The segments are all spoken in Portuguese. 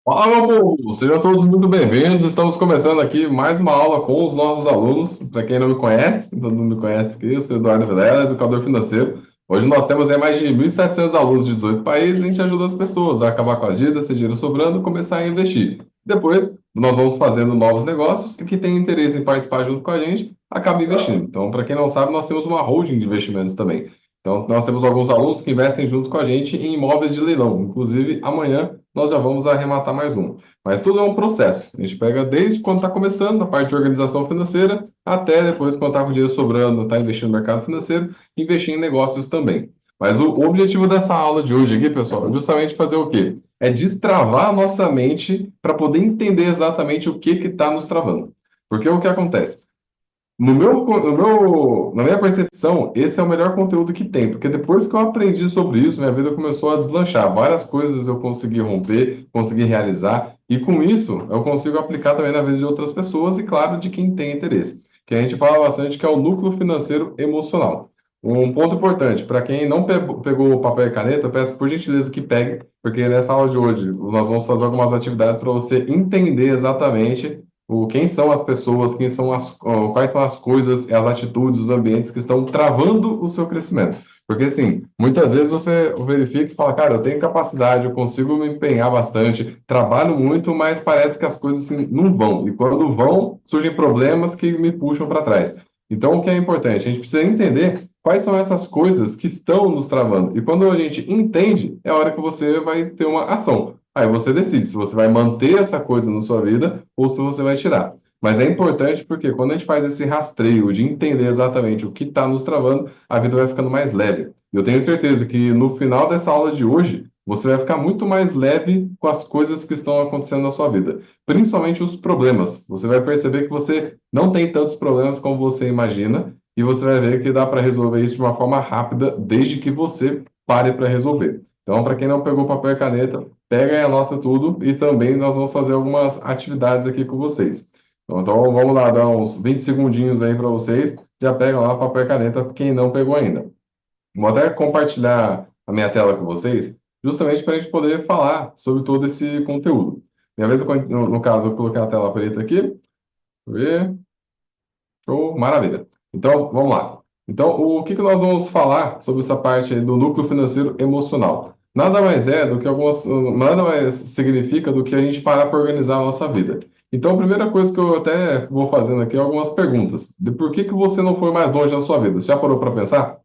Fala, meu povo! Sejam todos muito bem-vindos. Estamos começando aqui mais uma aula com os nossos alunos. Para quem não me conhece, todo mundo me conhece aqui, eu sou Eduardo Vilela, educador financeiro. Hoje nós temos aí mais de 1.700 alunos de 18 países e a gente ajuda as pessoas a acabar com as dívidas, ter dinheiro sobrando e começar a investir. Depois, nós vamos fazendo novos negócios e quem tem interesse em participar junto com a gente, acaba investindo. Então, para quem não sabe, nós temos uma holding de investimentos também. Então, nós temos alguns alunos que investem junto com a gente em imóveis de leilão. Inclusive, amanhã nós já vamos arrematar mais um. Mas tudo é um processo. A gente pega desde quando está começando, a parte de organização financeira, até depois, quando está com o dinheiro sobrando, está investindo no mercado financeiro, investir em negócios também. Mas o objetivo dessa aula de hoje aqui, pessoal, é justamente fazer o quê? É destravar a nossa mente para poder entender exatamente o que está nos travando. Porque o que acontece? Na minha percepção, esse é o melhor conteúdo que tem, porque depois que eu aprendi sobre isso, minha vida começou a deslanchar. Várias coisas eu consegui romper, consegui realizar, e com isso eu consigo aplicar também na vida de outras pessoas e, claro, de quem tem interesse. Que a gente fala bastante que é o núcleo financeiro emocional. Um ponto importante, para quem não pegou papel e caneta, eu peço por gentileza que pegue, porque nessa aula de hoje nós vamos fazer algumas atividades para você entender exatamente quem são as pessoas, quais são as coisas, as atitudes, os ambientes que estão travando o seu crescimento. Porque, assim, muitas vezes você verifica e fala, cara, eu tenho capacidade, eu consigo me empenhar bastante, trabalho muito, mas parece que as coisas assim, não vão. E quando vão, surgem problemas que me puxam para trás. Então, o que é importante? A gente precisa entender quais são essas coisas que estão nos travando. E quando a gente entende, é a hora que você vai ter uma ação. Aí você decide se você vai manter essa coisa na sua vida ou se você vai tirar. Mas é importante porque quando a gente faz esse rastreio de entender exatamente o que está nos travando, a vida vai ficando mais leve. Eu tenho certeza que no final dessa aula de hoje, você vai ficar muito mais leve com as coisas que estão acontecendo na sua vida, principalmente os problemas. Você vai perceber que você não tem tantos problemas como você imagina e você vai ver que dá para resolver isso de uma forma rápida, desde que você pare para resolver. Então, para quem não pegou papel e caneta, pega e anota tudo e também nós vamos fazer algumas atividades aqui com vocês. Então, vamos lá, dar uns 20 segundinhos aí para vocês. Já pegam lá papel e caneta, quem não pegou ainda. Vou até compartilhar a minha tela com vocês, justamente para a gente poder falar sobre todo esse conteúdo. Minha vez, no caso, eu coloquei a tela preta aqui. Deixa eu ver. Show, maravilha. Então, vamos lá. Então, o que que nós vamos falar sobre essa parte aí do núcleo financeiro emocional? Nada mais significa do que a gente parar para organizar a nossa vida. Então, a primeira coisa que eu até vou fazendo aqui é algumas perguntas. De por que que você não foi mais longe na sua vida? Você já parou para pensar?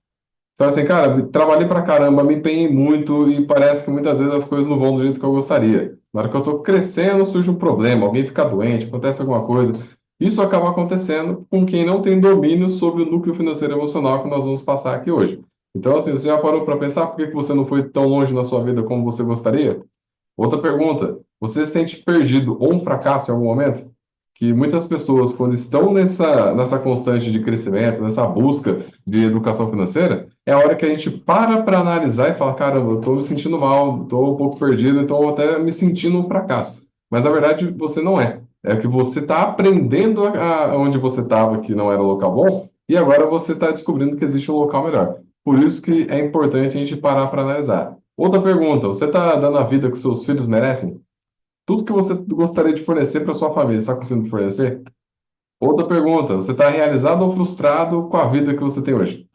Você fala assim, cara, trabalhei pra caramba, me empenhei muito e parece que muitas vezes as coisas não vão do jeito que eu gostaria. Na hora que eu tô crescendo, surge um problema, alguém fica doente, acontece alguma coisa. Isso acaba acontecendo com quem não tem domínio sobre o núcleo financeiro e emocional que nós vamos passar aqui hoje. Então, assim, você já parou para pensar por que que você não foi tão longe na sua vida como você gostaria? Outra pergunta, você se sente perdido ou um fracasso em algum momento? Que muitas pessoas, quando estão nessa constante de crescimento, nessa busca de educação financeira, é a hora que a gente para analisar e fala, caramba, eu estou me sentindo mal, estou um pouco perdido, estou até me sentindo um fracasso. Mas na verdade você não é. É que você está aprendendo onde você estava, que não era um local bom, e agora você está descobrindo que existe um local melhor. Por isso que é importante a gente parar para analisar. Outra pergunta, você está dando a vida que seus filhos merecem? Tudo que você gostaria de fornecer para sua família, está conseguindo fornecer? Outra pergunta, você está realizado ou frustrado com a vida que você tem hoje?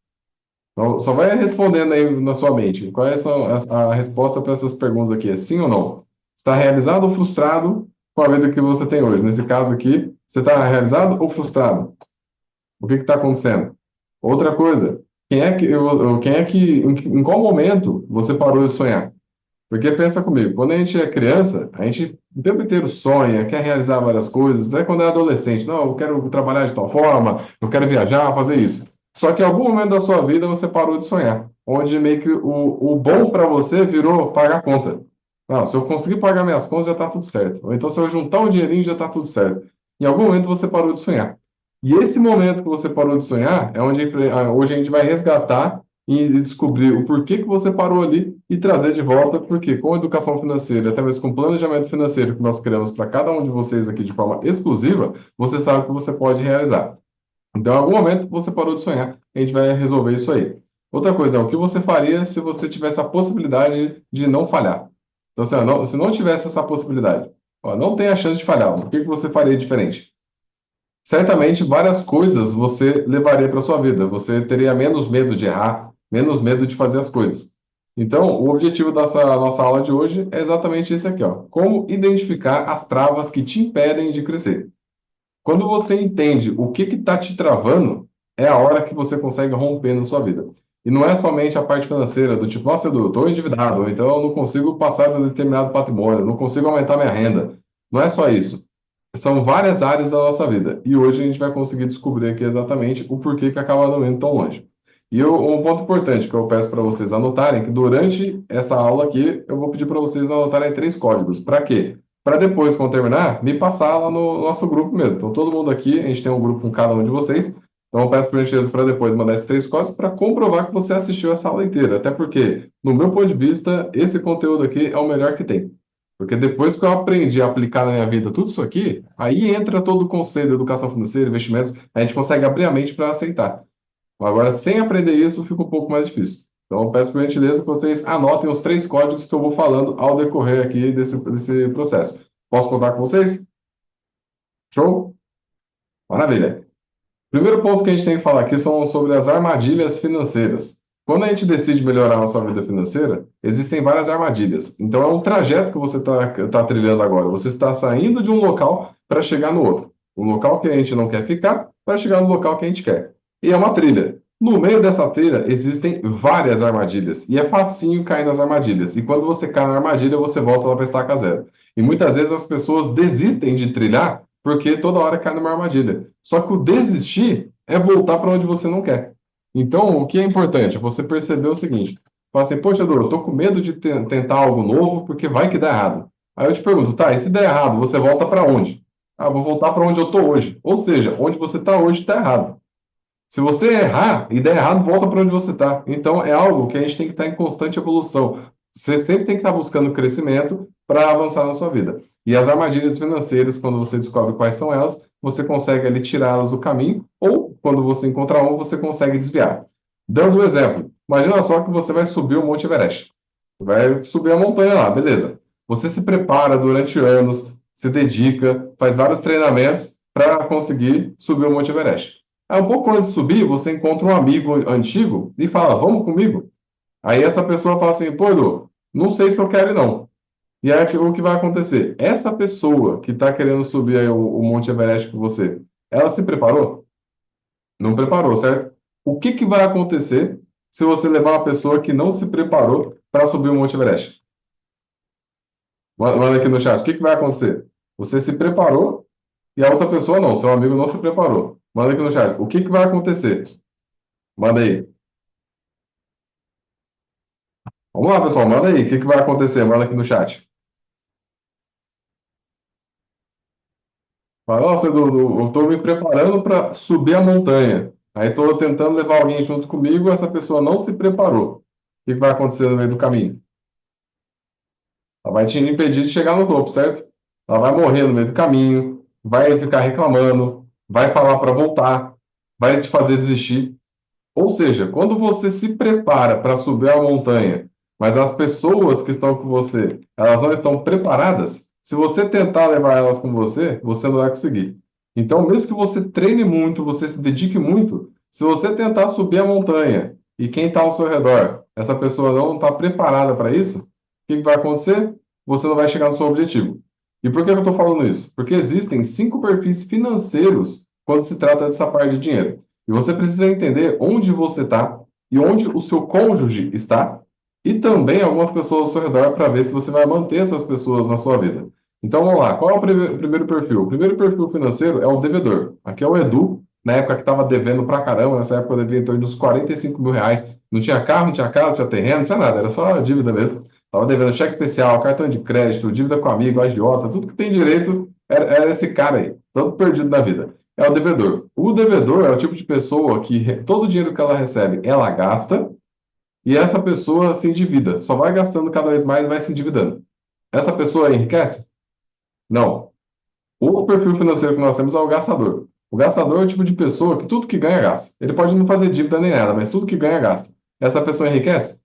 Então, só vai respondendo aí na sua mente. Quais são a resposta para essas perguntas aqui? É sim ou não? Está realizado ou frustrado com a vida que você tem hoje? Nesse caso aqui, você está realizado ou frustrado? O que está acontecendo? Outra coisa, em qual momento você parou de sonhar? Porque pensa comigo, quando a gente é criança, a gente o tempo inteiro sonha, quer realizar várias coisas, até quando é adolescente, não, eu quero trabalhar de tal forma, eu quero viajar, fazer isso. Só que em algum momento da sua vida você parou de sonhar, onde meio que o bom para você virou pagar a conta. Não, se eu conseguir pagar minhas contas já está tudo certo. Ou então se eu juntar um dinheirinho já está tudo certo. Em algum momento você parou de sonhar. E esse momento que você parou de sonhar é onde hoje a gente vai resgatar e descobrir o porquê que você parou ali e trazer de volta, porque com educação financeira, até mesmo com planejamento financeiro que nós criamos para cada um de vocês aqui de forma exclusiva, você sabe o que você pode realizar. Então, em algum momento você parou de sonhar, a gente vai resolver isso aí. Outra coisa, o que você faria se você tivesse a possibilidade de não falhar? Então, assim, ó, se não tivesse essa possibilidade, ó, não tem a chance de falhar, o que que você faria diferente? Certamente várias coisas você levaria para sua vida. Você teria menos medo de errar, menos medo de fazer as coisas. Então, o objetivo dessa nossa aula de hoje é exatamente esse aqui, ó. Como identificar as travas que te impedem de crescer. Quando você entende o que está te travando, é a hora que você consegue romper na sua vida. E não é somente a parte financeira, do tipo, nossa, Edu, eu estou endividado, ou então eu não consigo passar de um determinado patrimônio, eu não consigo aumentar minha renda. Não é só isso. São várias áreas da nossa vida. E hoje a gente vai conseguir descobrir aqui exatamente o porquê que acaba não indo tão longe. E um ponto importante que eu peço para vocês anotarem, é que durante essa aula aqui, eu vou pedir para vocês anotarem três códigos. Para quê? Para depois, quando terminar, me passar lá no nosso grupo mesmo. Então, todo mundo aqui, a gente tem um grupo com cada um de vocês. Então, eu peço por gentileza para depois mandar esses três códigos para comprovar que você assistiu essa aula inteira. Até porque, no meu ponto de vista, esse conteúdo aqui é o melhor que tem. Porque depois que eu aprendi a aplicar na minha vida tudo isso aqui, aí entra todo o conceito de educação financeira, investimentos, a gente consegue abrir a mente para aceitar. Agora, sem aprender isso, fica um pouco mais difícil. Então, eu peço por gentileza que vocês anotem os três códigos que eu vou falando ao decorrer aqui desse processo. Posso contar com vocês? Show? Maravilha. Primeiro ponto que a gente tem que falar aqui são sobre as armadilhas financeiras. Quando a gente decide melhorar a nossa vida financeira, existem várias armadilhas. Então, é um trajeto que você está trilhando agora. Você está saindo de um local para chegar no outro. Um local que a gente não quer ficar para chegar no local que a gente quer. E é uma trilha. No meio dessa trilha existem várias armadilhas. E é facinho cair nas armadilhas. E quando você cai na armadilha, você volta lá para estaca zero. E muitas vezes as pessoas desistem de trilhar porque toda hora cai numa armadilha. Só que o desistir é voltar para onde você não quer. Então, o que é importante? Você perceber o seguinte: fala assim, poxa, Edu, eu tô com medo de tentar algo novo porque vai que dá errado. Aí eu te pergunto, tá, e se der errado, você volta para onde? Ah, vou voltar para onde eu tô hoje. Ou seja, onde você está hoje está errado. Se você errar e der errado, volta para onde você está. Então, é algo que a gente tem que estar em constante evolução. Você sempre tem que estar buscando crescimento para avançar na sua vida. E as armadilhas financeiras, quando você descobre quais são elas, você consegue ali tirá-las do caminho, ou quando você encontrar uma, você consegue desviar. Dando um exemplo, imagina só que você vai subir o Monte Everest. Vai subir a montanha lá, beleza. Você se prepara durante anos, se dedica, faz vários treinamentos para conseguir subir o Monte Everest. Aí, um pouco antes de subir, você encontra um amigo antigo e fala, vamos comigo? Aí essa pessoa fala assim, pô, Edu, não sei se eu quero ir, não. E aí o que vai acontecer? Essa pessoa que está querendo subir aí o Monte Everest com você, ela se preparou? Não preparou, certo? O que que vai acontecer se você levar uma pessoa que não se preparou para subir o Monte Everest? Manda aqui no chat. O que que vai acontecer? Você se preparou e a outra pessoa não, seu amigo não se preparou. Manda aqui no chat. O que que vai acontecer? Manda aí. Vamos lá, pessoal, manda aí. O que que vai acontecer? Manda aqui no chat. Fala, nossa, Edu, eu estou me preparando para subir a montanha. Aí estou tentando levar alguém junto comigo, essa pessoa não se preparou. O que que vai acontecer no meio do caminho? Ela vai te impedir de chegar no topo, certo? Ela vai morrer no meio do caminho, vai ficar reclamando, vai falar para voltar, vai te fazer desistir. Ou seja, quando você se prepara para subir a montanha, mas as pessoas que estão com você, elas não estão preparadas, se você tentar levar elas com você, você não vai conseguir. Então, mesmo que você treine muito, você se dedique muito, se você tentar subir a montanha e quem está ao seu redor, essa pessoa não está preparada para isso, o que que vai acontecer? Você não vai chegar no seu objetivo. E por que eu estou falando isso? Porque existem 5 perfis financeiros quando se trata dessa parte de dinheiro. E você precisa entender onde você está e onde o seu cônjuge está, e também algumas pessoas ao seu redor para ver se você vai manter essas pessoas na sua vida. Então vamos lá, qual é o primeiro perfil? O primeiro perfil financeiro é o devedor. Aqui é o Edu, na época que estava devendo pra caramba, nessa época eu devia em torno dos R$ 45 mil. Não tinha carro, não tinha casa, não tinha terreno, não tinha nada, era só dívida mesmo. Estava devendo cheque especial, cartão de crédito, dívida com amigo, agiota, tudo que tem direito era esse cara aí, todo perdido da vida. É o devedor. O devedor é o tipo de pessoa que todo o dinheiro que ela recebe, ela gasta, e essa pessoa se endivida. Só vai gastando cada vez mais e vai se endividando. Essa pessoa enriquece? Não. O perfil financeiro que nós temos é o gastador. O gastador é o tipo de pessoa que tudo que ganha, gasta. Ele pode não fazer dívida nem nada, mas tudo que ganha, gasta. Essa pessoa enriquece?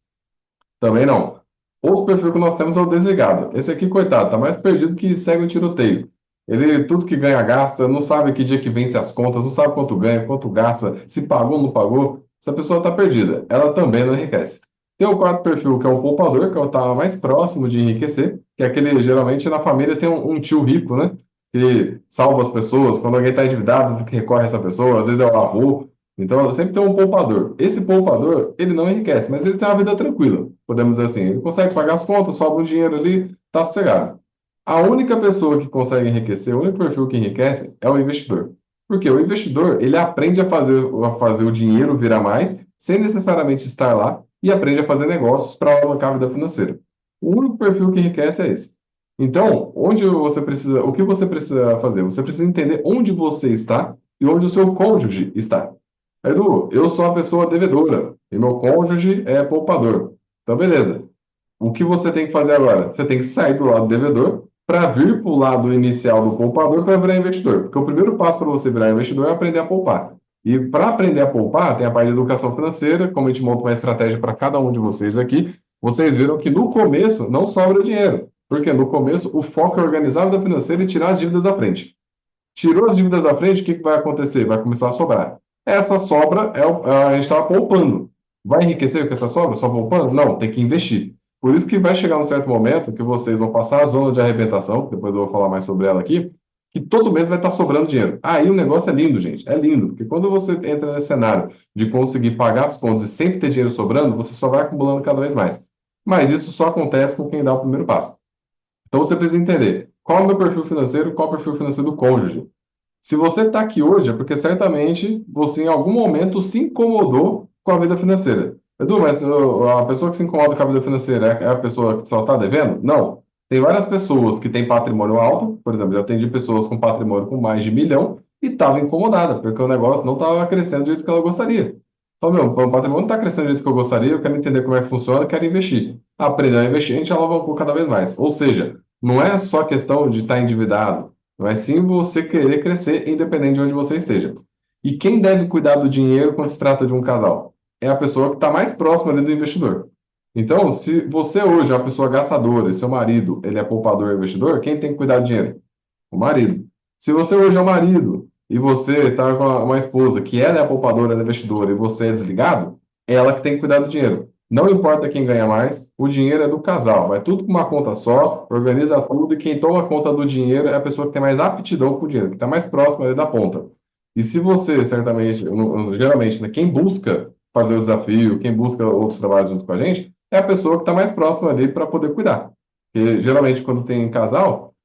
Também não. Outro perfil que nós temos é o desligado. Esse aqui, coitado, tá mais perdido que segue um tiroteio. Ele, tudo que ganha, gasta, não sabe que dia que vence as contas, não sabe quanto ganha, quanto gasta, se pagou ou não pagou. Essa pessoa está perdida. Ela também não enriquece. Tem o quarto perfil, que é o poupador, que é o que tá mais próximo de enriquecer, que é aquele, geralmente, na família tem um tio rico, né? Que salva as pessoas. Quando alguém está endividado, recorre a essa pessoa, às vezes é o avô. Então, sempre tem um poupador. Esse poupador, ele não enriquece, mas ele tem uma vida tranquila, podemos dizer assim. Ele consegue pagar as contas, sobra um dinheiro ali, está sossegado. A única pessoa que consegue enriquecer, o único perfil que enriquece é o investidor. Porque o investidor, ele aprende a fazer o dinheiro virar mais, sem necessariamente estar lá, e aprende a fazer negócios para alavancar a vida financeira. O único perfil que enriquece é esse. Então, o que você precisa fazer? Você precisa entender onde você está e onde o seu cônjuge está. Edu, eu sou uma pessoa devedora e meu cônjuge é poupador. Então, beleza. O que você tem que fazer agora? Você tem que sair do lado devedor para vir para o lado inicial do poupador para virar investidor. Porque o primeiro passo para você virar investidor é aprender a poupar. E para aprender a poupar, tem a parte de educação financeira, como a gente monta uma estratégia para cada um de vocês aqui. Vocês viram que no começo não sobra dinheiro. Porque no começo o foco é organizar a vida financeira e tirar as dívidas da frente. Tirou as dívidas da frente, o que que vai acontecer? Vai começar a sobrar. Essa sobra a gente estava poupando. Vai enriquecer com essa sobra? Só poupando? Não, tem que investir. Por isso que vai chegar um certo momento que vocês vão passar a zona de arrebentação, que depois eu vou falar mais sobre ela aqui, que todo mês vai estar sobrando dinheiro. Aí o negócio é lindo, gente. É lindo, porque quando você entra nesse cenário de conseguir pagar as contas e sempre ter dinheiro sobrando, você só vai acumulando cada vez mais. Mas isso só acontece com quem dá o primeiro passo. Então você precisa entender qual é o meu perfil financeiro e qual é o perfil financeiro do cônjuge. Se você está aqui hoje, é porque certamente você em algum momento se incomodou com a vida financeira. Edu, mas a pessoa que se incomoda com a vida financeira é a pessoa que só está devendo? Não. Tem várias pessoas que têm patrimônio alto, por exemplo, já atendi pessoas com patrimônio com mais de 1 milhão e estava incomodada, porque o negócio não estava crescendo do jeito que ela gostaria. Então, meu, o patrimônio não está crescendo do jeito que eu gostaria, eu quero entender como é que funciona, quero investir. Aprendeu a investir, a gente alavancou cada vez mais. Ou seja, não é só questão de estar endividado, mas sim você querer crescer independente de onde você esteja. E quem deve cuidar do dinheiro quando se trata de um casal? É a pessoa que está mais próxima ali do investidor. Então, se você hoje é uma pessoa gastadora e seu marido ele é poupador e investidor, quem tem que cuidar do dinheiro? O marido. Se você hoje é o marido e você está com uma esposa que ela é a poupadora, ela é investidora e você é desligado, é ela que tem que cuidar do dinheiro. Não importa quem ganha mais, o dinheiro é do casal. Vai tudo com uma conta só, organiza tudo e quem toma conta do dinheiro é a pessoa que tem mais aptidão com o dinheiro, que está mais próxima ali da ponta. E se você, certamente, geralmente, né, quem busca fazer o desafio, quem busca outros trabalhos junto com a gente, é a pessoa que está mais próxima ali para poder cuidar. Porque geralmente, quando tem casal,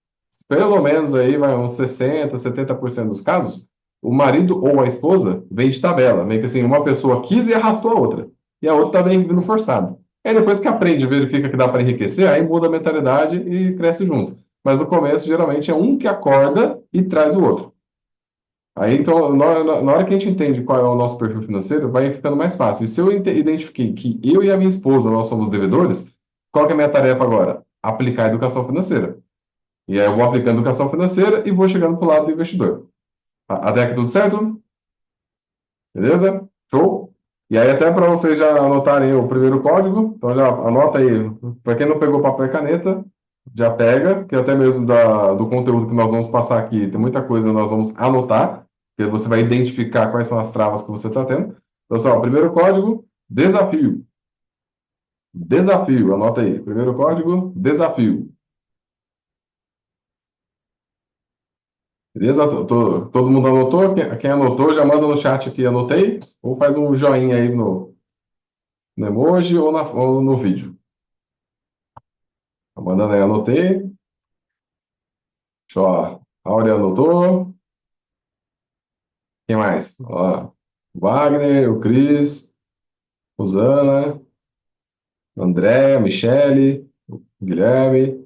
pelo menos aí vai uns 60, 70% dos casos, o marido ou a esposa vem de tabela, meio que assim, uma pessoa quis e arrastou a outra, e a outra tá bem vindo forçado. Aí depois que aprende, verifica que dá para enriquecer, aí muda a mentalidade e cresce junto. Mas no começo, geralmente, é um que acorda e traz o outro. Aí, então, na hora que a gente entende qual é o nosso perfil financeiro, vai ficando mais fácil. E se eu identifiquei que eu e a minha esposa, nós somos devedores, qual que é a minha tarefa agora? Aplicar a educação financeira. E aí eu vou aplicando educação financeira e vou chegando para o lado do investidor. Até aqui tudo certo? Beleza? Show? E aí até para vocês já anotarem o primeiro código, então já anota aí. Para quem não pegou papel e caneta, já pega, que até mesmo do conteúdo que nós vamos passar aqui, tem muita coisa que nós vamos anotar, que você vai identificar quais são as travas que você está tendo. Então, só, o primeiro código, desafio. Desafio, anota aí. Primeiro código, desafio. Beleza? Todo mundo anotou? Quem anotou, já manda no chat aqui, anotei, ou faz um joinha aí no emoji ou no vídeo. Tá mandando aí, anotei. Deixa eu, ó, a Aurea anotou. Quem mais? Ó, Wagner, o Cris, Rosana, André, Michele, Guilherme.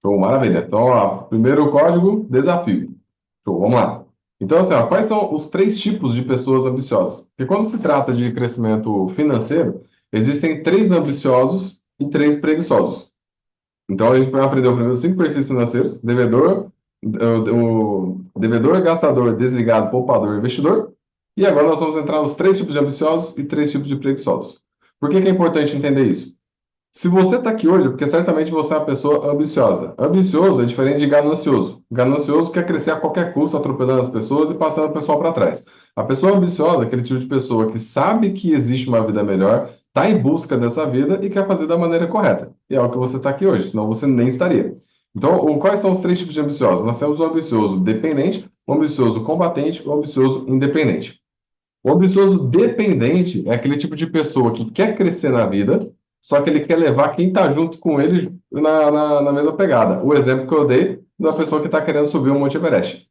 Show, maravilha. Então, ó, primeiro código, desafio. Show, vamos lá. Então, assim, ó, quais são os três tipos de pessoas ambiciosas? Porque quando se trata de crescimento financeiro, existem três ambiciosos e três preguiçosos. Então, a gente vai aprender os primeiros cinco perfis financeiros: devedor, o devedor, gastador, desligado, poupador, investidor. E agora nós vamos entrar nos três tipos de ambiciosos e três tipos de preguiçosos. Por que que é importante entender isso? Se você está aqui hoje, é porque certamente você é uma pessoa ambiciosa. Ambicioso é diferente de ganancioso. Ganancioso quer crescer a qualquer custo, atropelando as pessoas e passando o pessoal para trás. A pessoa ambiciosa é aquele tipo de pessoa que sabe que existe uma vida melhor, está em busca dessa vida e quer fazer da maneira correta. E é o que você está aqui hoje, senão você nem estaria. Então, quais são os três tipos de ambiciosos? Nós temos o ambicioso dependente, o ambicioso combatente e o ambicioso independente. O ambicioso dependente é aquele tipo de pessoa que quer crescer na vida, só que ele quer levar quem está junto com ele na mesma pegada. O exemplo que eu dei da pessoa que está querendo subir o Monte Everest.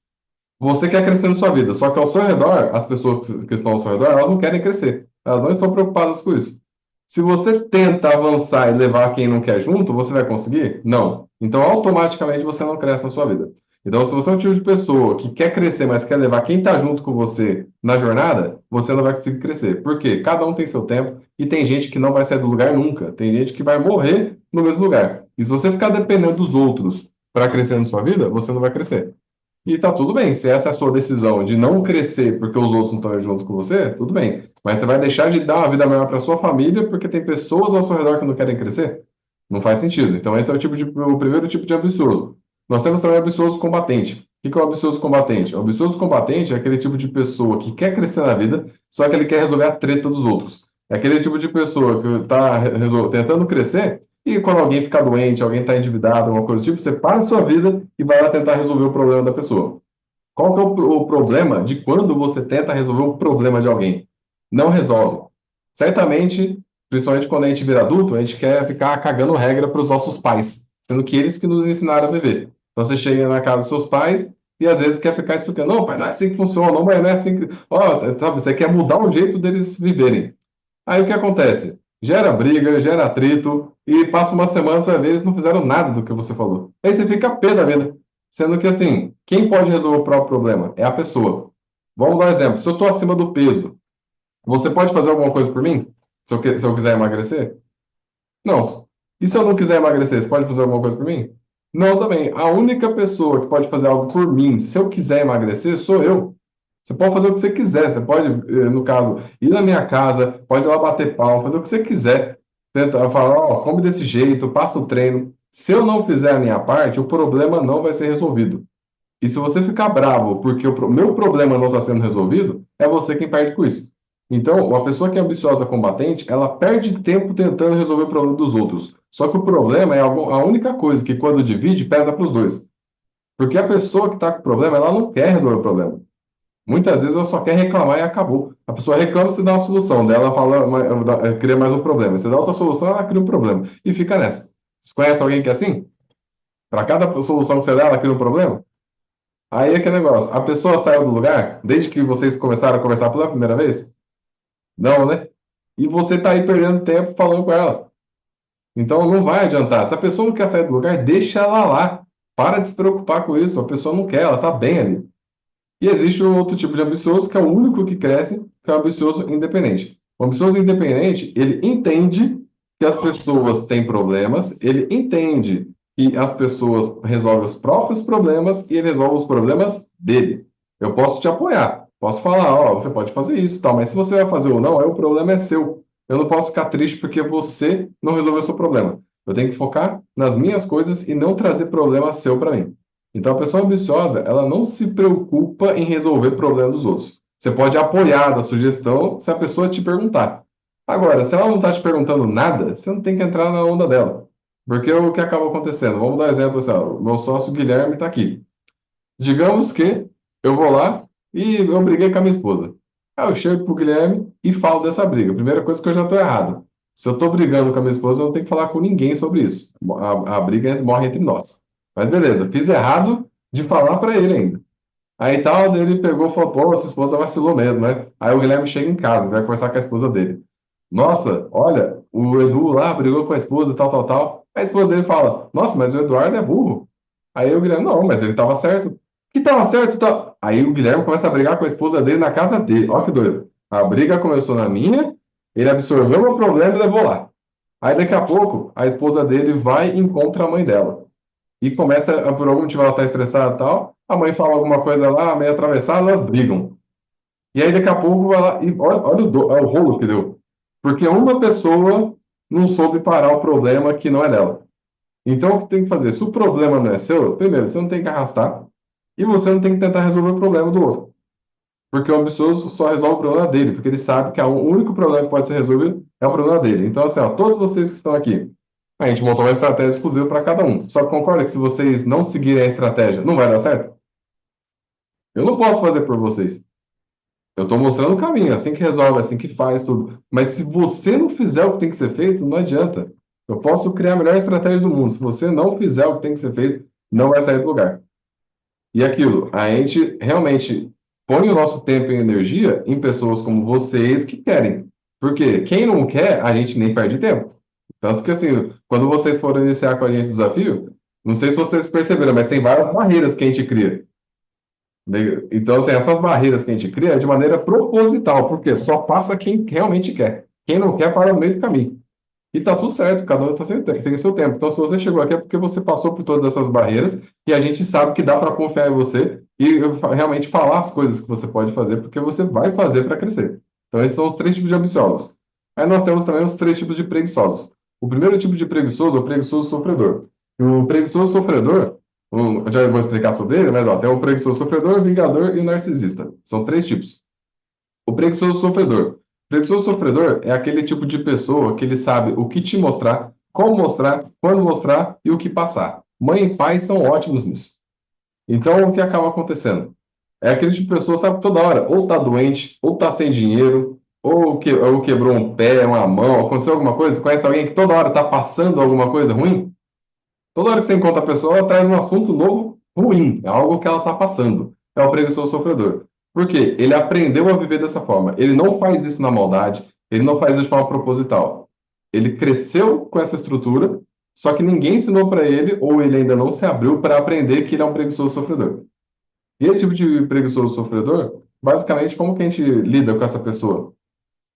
Você quer crescer na sua vida, só que ao seu redor, as pessoas que estão ao seu redor, elas não querem crescer. Elas não estão preocupadas com isso. Se você tenta avançar e levar quem não quer junto, você vai conseguir? Não. Então, automaticamente, você não cresce na sua vida. Então, se você é um tipo de pessoa que quer crescer, mas quer levar quem está junto com você na jornada, você não vai conseguir crescer. Por quê? Cada um tem seu tempo e tem gente que não vai sair do lugar nunca. Tem gente que vai morrer no mesmo lugar. E se você ficar dependendo dos outros para crescer na sua vida, você não vai crescer. E tá tudo bem, se essa é a sua decisão de não crescer porque os outros não estão junto com você, tudo bem. Mas você vai deixar de dar uma vida melhor para sua família porque tem pessoas ao seu redor que não querem crescer? Não faz sentido. Então, esse é o primeiro tipo de ambicioso. Nós temos também o ambicioso combatente. O que é o ambicioso combatente? O ambicioso combatente é aquele tipo de pessoa que quer crescer na vida, só que ele quer resolver a treta dos outros. É aquele tipo de pessoa que está tentando crescer e quando alguém fica doente, alguém está endividado, alguma coisa do tipo, você para a sua vida e vai lá tentar resolver o problema da pessoa. Qual que é o problema de quando você tenta resolver o problema de alguém? Não resolve. Certamente, principalmente quando a gente vira adulto, a gente quer ficar cagando regra para os nossos pais, sendo que eles que nos ensinaram a viver. Então você chega na casa dos seus pais e às vezes quer ficar explicando, não, pai, não é assim que funciona, não, mas não é assim que... Ó, sabe, você quer mudar o jeito deles viverem. Aí o que acontece? Gera briga, gera atrito, e passa uma semana, você vai ver, eles não fizeram nada do que você falou. Aí você fica pé da vida. Sendo que, assim, quem pode resolver o próprio problema? É a pessoa. Vamos dar um exemplo. Se eu estou acima do peso, você pode fazer alguma coisa por mim? Se eu quiser emagrecer? Não. E se eu não quiser emagrecer, você pode fazer alguma coisa por mim? Não, também. A única pessoa que pode fazer algo por mim, se eu quiser emagrecer, sou eu. Você pode fazer o que você quiser. Você pode, no caso, ir na minha casa, pode ir lá bater palma, fazer o que você quiser. Tenta falar, ó, come desse jeito, passa o treino. Se eu não fizer a minha parte, o problema não vai ser resolvido. E se você ficar bravo porque meu problema não está sendo resolvido, é você quem perde com isso. Então, uma pessoa que é ambiciosa combatente, ela perde tempo tentando resolver o problema dos outros. Só que o problema é a única coisa que, quando divide, pesa para os dois. Porque a pessoa que está com o problema, ela não quer resolver o problema. Muitas vezes ela só quer reclamar e acabou. A pessoa reclama, você dá uma solução. Daí ela fala, cria mais um problema. Você dá outra solução, ela cria um problema. E fica nessa. Você conhece alguém que é assim? Para cada solução que você dá, ela cria um problema? Aí é que negócio. A pessoa saiu do lugar desde que vocês começaram a conversar pela primeira vez? Não, né? E você tá aí perdendo tempo falando com ela. Então não vai adiantar. Se a pessoa não quer sair do lugar, deixa ela lá. Para de se preocupar com isso. A pessoa não quer, ela tá bem ali. E existe um outro tipo de ambicioso, que é o único que cresce, que é o ambicioso independente. O ambicioso independente, ele entende que as pessoas têm problemas, ele entende que as pessoas resolvem os próprios problemas e ele resolve os problemas dele. Eu posso te apoiar, posso falar, ó, você pode fazer isso, tal, mas se você vai fazer ou não, aí o problema é seu. Eu não posso ficar triste porque você não resolveu o seu problema. Eu tenho que focar nas minhas coisas e não trazer problema seu para mim. Então, a pessoa ambiciosa, ela não se preocupa em resolver problemas dos outros. Você pode apoiar a sugestão se a pessoa te perguntar. Agora, se ela não está te perguntando nada, você não tem que entrar na onda dela. Porque o que acaba acontecendo? Vamos dar um exemplo assim, ó, o meu sócio Guilherme está aqui. Digamos que eu vou lá e eu briguei com a minha esposa. Aí eu chego pro Guilherme e falo dessa briga. Primeira coisa que eu já estou errado. Se eu estou brigando com a minha esposa, eu não tenho que falar com ninguém sobre isso. A briga morre entre nós. Mas beleza, fiz errado de falar para ele ainda. Aí tal, ele pegou e falou, pô, sua esposa vacilou mesmo, né? Aí o Guilherme chega em casa, vai conversar com a esposa dele. Nossa, olha, o Edu lá brigou com a esposa, tal, tal, tal. A esposa dele fala, nossa, mas o Eduardo é burro. Aí o Guilherme, não, mas ele estava certo. Que estava certo, tá? Aí o Guilherme começa a brigar com a esposa dele na casa dele. Olha que doido. A briga começou na minha, ele absorveu o meu problema e levou lá. Aí daqui a pouco, a esposa dele vai e encontra a mãe dela e começa, por algum motivo ela está estressada e tal, a mãe fala alguma coisa lá, meio atravessada, elas brigam. E aí daqui a pouco vai lá, e olha, olha o rolo que deu. Porque uma pessoa não soube parar o problema que não é dela. Então, o que tem que fazer? Se o problema não é seu, primeiro, você não tem que arrastar e você não tem que tentar resolver o problema do outro. Porque o ambicioso só resolve o problema dele, porque ele sabe que o único problema que pode ser resolvido é o problema dele. Então, assim, ó, todos vocês que estão aqui, a gente montou uma estratégia exclusiva para cada um. Só que concorda que se vocês não seguirem a estratégia, não vai dar certo? Eu não posso fazer por vocês. Eu estou mostrando o caminho, é assim que resolve, é assim que faz tudo. Mas se você não fizer o que tem que ser feito, não adianta. Eu posso criar a melhor estratégia do mundo. Se você não fizer o que tem que ser feito, não vai sair do lugar. E aquilo, a gente realmente põe o nosso tempo e energia em pessoas como vocês que querem. Porque quem não quer, a gente nem perde tempo. Tanto que, assim, quando vocês forem iniciar com a gente o desafio, não sei se vocês perceberam, mas tem várias barreiras que a gente cria. Então, assim, essas barreiras que a gente cria é de maneira proposital, porque só passa quem realmente quer. Quem não quer, para no meio do caminho. E tá tudo certo, cada um tem seu tempo. Então, se você chegou aqui é porque você passou por todas essas barreiras e a gente sabe que dá para confiar em você e realmente falar as coisas que você pode fazer, porque você vai fazer para crescer. Então, esses são os três tipos de ambiciosos. Aí nós temos também os três tipos de preguiçosos. O primeiro tipo de preguiçoso é o preguiçoso sofredor. E o preguiçoso sofredor, eu já vou explicar sobre ele, mas ó, tem o preguiçoso sofredor, o vingador e o narcisista. São três tipos. O preguiçoso sofredor. O preguiçoso sofredor é aquele tipo de pessoa que ele sabe o que te mostrar, como mostrar, quando mostrar e o que passar. Mãe e pai são ótimos nisso. Então, o que acaba acontecendo? É aquele tipo de pessoa, sabe, toda hora, ou tá doente, ou tá sem dinheiro, ou quebrou um pé, uma mão, aconteceu alguma coisa. Conhece alguém que toda hora tá passando alguma coisa ruim? Toda hora que você encontra a pessoa, ela traz um assunto novo ruim, é algo que ela está passando. É o preguiçoso sofredor. Por quê? Ele aprendeu a viver dessa forma. Ele não faz isso na maldade, ele não faz isso de forma proposital. Ele cresceu com essa estrutura, só que ninguém ensinou para ele, ou ele ainda não se abriu para aprender que ele é um preguiçoso sofredor. E esse tipo de preguiçoso sofredor, basicamente, como que a gente lida com essa pessoa?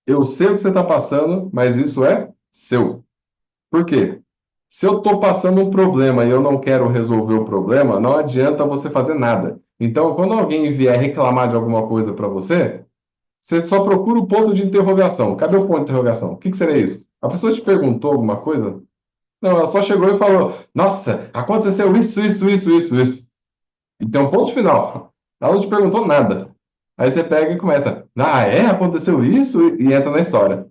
Eu sei o que você está passando, mas isso é seu. Por quê? Se eu estou passando um problema e eu não quero resolver o problema, não adianta você fazer nada. Então, quando alguém vier reclamar de alguma coisa para você, você só procura o ponto de interrogação. Cadê o ponto de interrogação? O que que seria isso? A pessoa te perguntou alguma coisa? Não, ela só chegou e falou: Nossa, aconteceu isso. Então, ponto final. Ela não te perguntou nada. Aí você pega e começa: Ah, é? Aconteceu isso? E entra na história.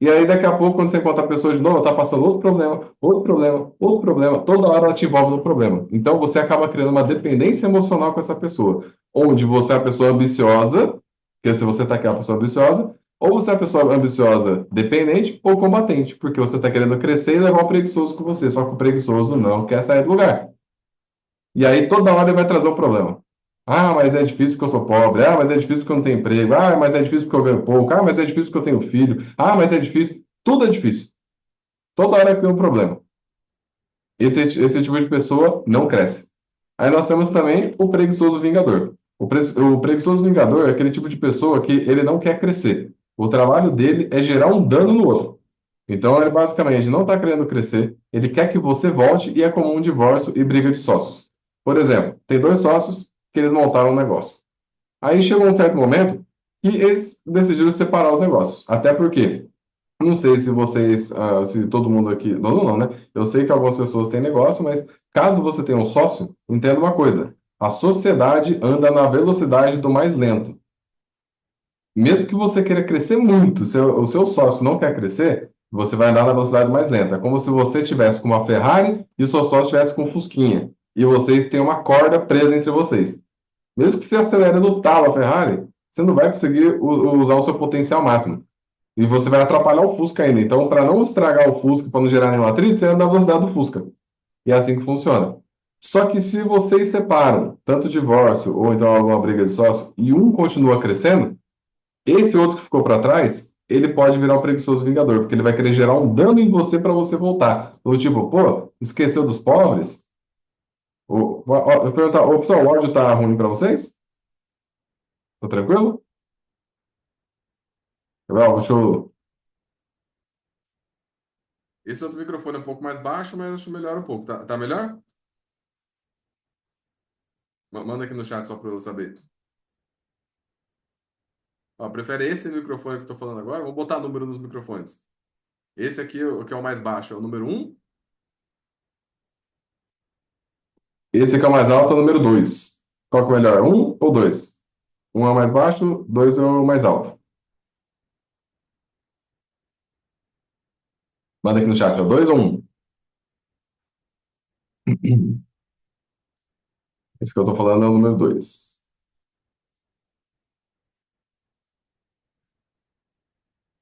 E aí, daqui a pouco, quando você encontra a pessoa de novo, ela está passando outro problema, outro problema, outro problema. Toda hora ela te envolve no problema. Então, você acaba criando uma dependência emocional com essa pessoa. Onde você é a pessoa ambiciosa, porque se você está aqui, é uma pessoa ambiciosa, ou você é a pessoa ambiciosa dependente ou combatente, porque você está querendo crescer e levar o preguiçoso com você. Só que o preguiçoso não quer sair do lugar. E aí, toda hora ele vai trazer o problema. Ah, mas é difícil porque eu sou pobre. Ah, mas é difícil porque eu não tenho emprego. Ah, mas é difícil porque eu ganho pouco. Ah, mas é difícil porque eu tenho filho. Ah, mas é difícil. Tudo é difícil. Toda hora tem um problema. Esse tipo de pessoa não cresce. Aí nós temos também o preguiçoso vingador. O preguiçoso vingador é aquele tipo de pessoa que ele não quer crescer. O trabalho dele é gerar um dano no outro. Então, ele basicamente não está querendo crescer, ele quer que você volte e é comum divórcio e briga de sócios. Por exemplo, tem dois sócios que eles montaram um negócio. Aí chegou um certo momento que eles decidiram separar os negócios. Até porque, não sei se vocês, se todo mundo aqui, não, né? Eu sei que algumas pessoas têm negócio, mas caso você tenha um sócio, entenda uma coisa: a sociedade anda na velocidade do mais lento. Mesmo que você queira crescer muito, o seu sócio não quer crescer, você vai andar na velocidade mais lenta. É como se você tivesse com uma Ferrari e o seu sócio tivesse com um Fusquinha. E vocês têm uma corda presa entre vocês. Mesmo que você acelere no talo a Ferrari, você não vai conseguir usar o seu potencial máximo. E você vai atrapalhar o Fusca ainda. Então, para não estragar o Fusca, para não gerar nenhum atrito, você anda na velocidade do Fusca. E é assim que funciona. Só que se vocês separam, tanto divórcio ou então alguma briga de sócio, e um continua crescendo, esse outro que ficou para trás, ele pode virar um preguiçoso vingador, porque ele vai querer gerar um dano em você para você voltar. Ou tipo, pô, esqueceu dos pobres? Eu perguntar, ô, pessoal, o áudio tá ruim para vocês? Tá tranquilo? Deixa eu... Esse outro microfone é um pouco mais baixo, mas acho melhor um pouco. Tá melhor? Manda aqui no chat só para eu saber. Ó, prefere esse microfone que eu tô falando agora? Vou botar número nos microfones. Esse aqui, o que é o mais baixo, é o número um. Esse aqui é o mais alto, é o número 2. Qual que é o melhor, um ou dois? Um é o mais baixo, dois é o mais alto. Manda aqui no chat, é o dois ou um? Esse que eu tô falando é o número dois.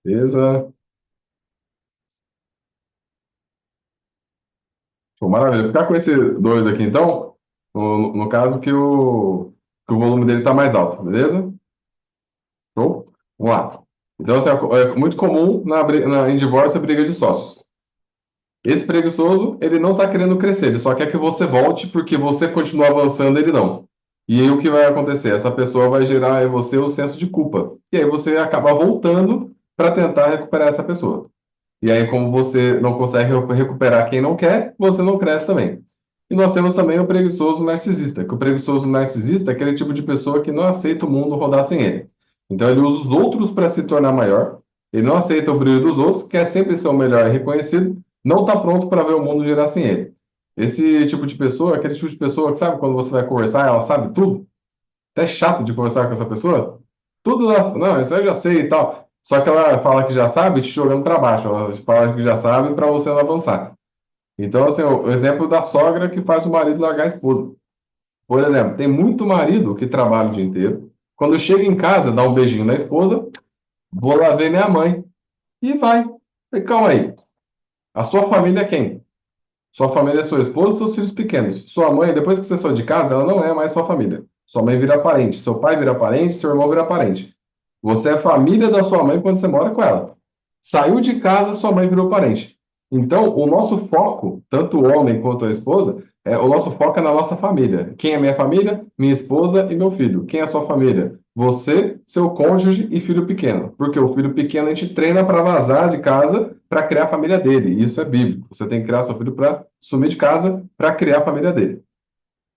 Beleza? Pô, maravilha. Ficar com esse dois aqui, então, no caso que o volume dele está mais alto, beleza? Show? Vamos lá. Então, assim, é muito comum em divórcio a briga de sócios. Esse preguiçoso, ele não está querendo crescer, ele só quer que você volte porque você continua avançando, ele não. E aí o que vai acontecer? Essa pessoa vai gerar em você o senso de culpa. E aí você acaba voltando para tentar recuperar essa pessoa. E aí, como você não consegue recuperar quem não quer, você não cresce também. E nós temos também o preguiçoso narcisista, que o preguiçoso narcisista é aquele tipo de pessoa que não aceita o mundo rodar sem ele. Então, ele usa os outros para se tornar maior, ele não aceita o brilho dos outros, quer sempre ser o melhor e reconhecido, não está pronto para ver o mundo girar sem ele. Esse tipo de pessoa é aquele tipo de pessoa que, sabe, quando você vai conversar, ela sabe tudo, até chato de conversar com essa pessoa. Tudo lá, não, isso eu já sei e tal. Só que ela fala que já sabe, te jogando para baixo. Ela fala que já sabe para você não avançar. Então, assim, o exemplo da sogra que faz o marido largar a esposa. Por exemplo, tem muito marido que trabalha o dia inteiro. Quando chega em casa, dá um beijinho na esposa, vou lá ver minha mãe. E vai. E calma aí. A sua família é quem? Sua família é sua esposa e seus filhos pequenos. Sua mãe, depois que você saiu de casa, ela não é mais sua família. Sua mãe vira parente, seu pai vira parente, seu irmão vira parente. Você é família da sua mãe quando você mora com ela. Saiu de casa, sua mãe virou parente. Então, o nosso foco, tanto o homem quanto a esposa, o nosso foco é na nossa família. Quem é minha família? Minha esposa e meu filho. Quem é a sua família? Você, seu cônjuge e filho pequeno. Porque o filho pequeno a gente treina para vazar de casa para criar a família dele. Isso é bíblico. Você tem que criar seu filho para sumir de casa para criar a família dele.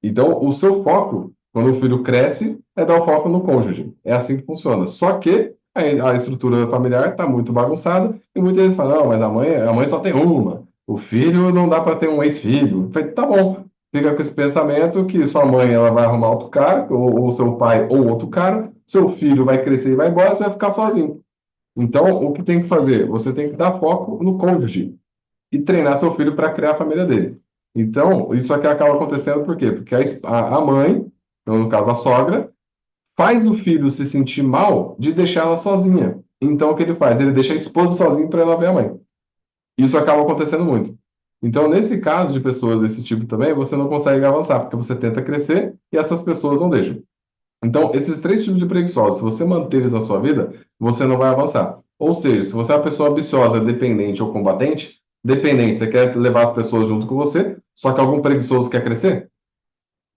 Então, o seu foco, quando o filho cresce, é dar o foco no cônjuge. É assim que funciona. Só que a estrutura familiar está muito bagunçada e muitas vezes falam, não, mas a mãe só tem uma. O filho não dá para ter um ex-filho. Eu falei, tá bom. Fica com esse pensamento que sua mãe ela vai arrumar outro cara, ou seu pai ou outro cara, seu filho vai crescer e vai embora, você vai ficar sozinho. Então, o que tem que fazer? Você tem que dar foco no cônjuge e treinar seu filho para criar a família dele. Então, isso aqui acaba acontecendo por quê? Porque a mãe, então, no caso a sogra, faz o filho se sentir mal de deixar ela sozinha. Então, o que ele faz? Ele deixa a esposa sozinha para ela ver a mãe. Isso acaba acontecendo muito. Então, nesse caso de pessoas desse tipo também, você não consegue avançar, porque você tenta crescer e essas pessoas não deixam. Então, esses três tipos de preguiçosos, se você manter eles na sua vida, você não vai avançar. Ou seja, se você é uma pessoa ambiciosa, dependente ou combatente, dependente, você quer levar as pessoas junto com você, só que algum preguiçoso quer crescer?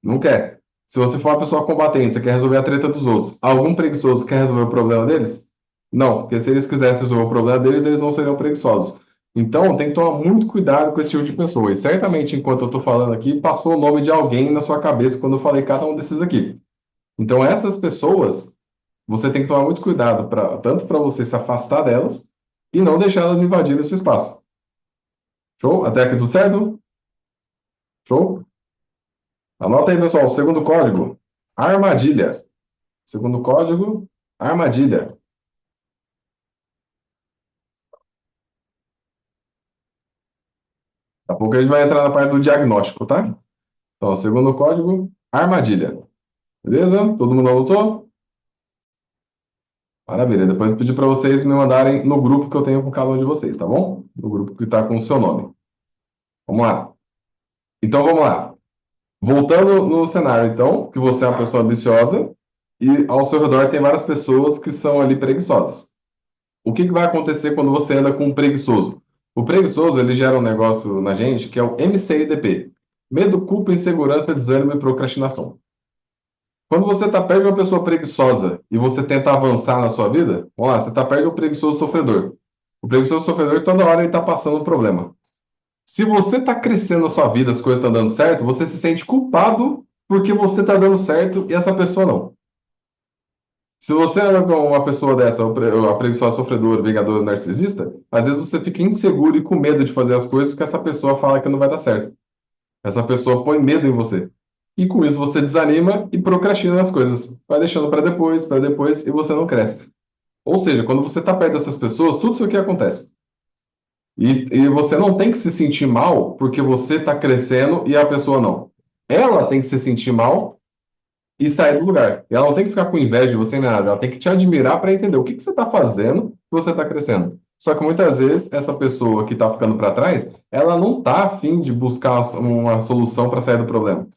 Não quer. Se você for uma pessoa combatente, você quer resolver a treta dos outros, algum preguiçoso quer resolver o problema deles? Não, porque se eles quisessem resolver o problema deles, eles não seriam preguiçosos. Então, tem que tomar muito cuidado com esse tipo de pessoa. E certamente, enquanto eu estou falando aqui, passou o nome de alguém na sua cabeça quando eu falei cada um desses aqui. Então, essas pessoas, você tem que tomar muito cuidado, tanto para você se afastar delas e não deixar elas invadirem o seu espaço. Show? Até aqui tudo certo? Show? Anota aí, pessoal, o segundo código, armadilha. Segundo código, armadilha. Daqui a pouco a gente vai entrar na parte do diagnóstico, tá? Então, segundo código, armadilha. Beleza? Todo mundo anotou? Maravilha. Depois eu pedi para vocês me mandarem no grupo que eu tenho com cada um de vocês, tá bom? No grupo que está com o seu nome. Vamos lá. Então, vamos lá. Voltando no cenário, então, que você é uma pessoa ambiciosa e ao seu redor tem várias pessoas que são ali preguiçosas. O que que vai acontecer quando você anda com um preguiçoso? O preguiçoso, ele gera um negócio na gente que é o MCIDP. Medo, culpa, insegurança, desânimo e procrastinação. Quando você está perto de uma pessoa preguiçosa e você tenta avançar na sua vida, vamos lá, você está perto de um preguiçoso sofredor. O preguiçoso sofredor, toda hora ele está passando um problema. Se você está crescendo na sua vida, as coisas estão dando certo, você se sente culpado porque você está dando certo e essa pessoa não. Se você é uma pessoa dessa, uma preguiçosa, sofredora, vingadora, narcisista, às vezes você fica inseguro e com medo de fazer as coisas que essa pessoa fala que não vai dar certo. Essa pessoa põe medo em você. E com isso você desanima e procrastina as coisas. Vai deixando para depois, e você não cresce. Ou seja, quando você está perto dessas pessoas, tudo isso aqui acontece. E você não tem que se sentir mal porque você está crescendo e a pessoa não. Ela tem que se sentir mal e sair do lugar. Ela não tem que ficar com inveja de você nem nada. Ela tem que te admirar para entender o que que você está fazendo que você está crescendo. Só que muitas vezes essa pessoa que está ficando para trás, ela não está afim de buscar uma solução para sair do problema.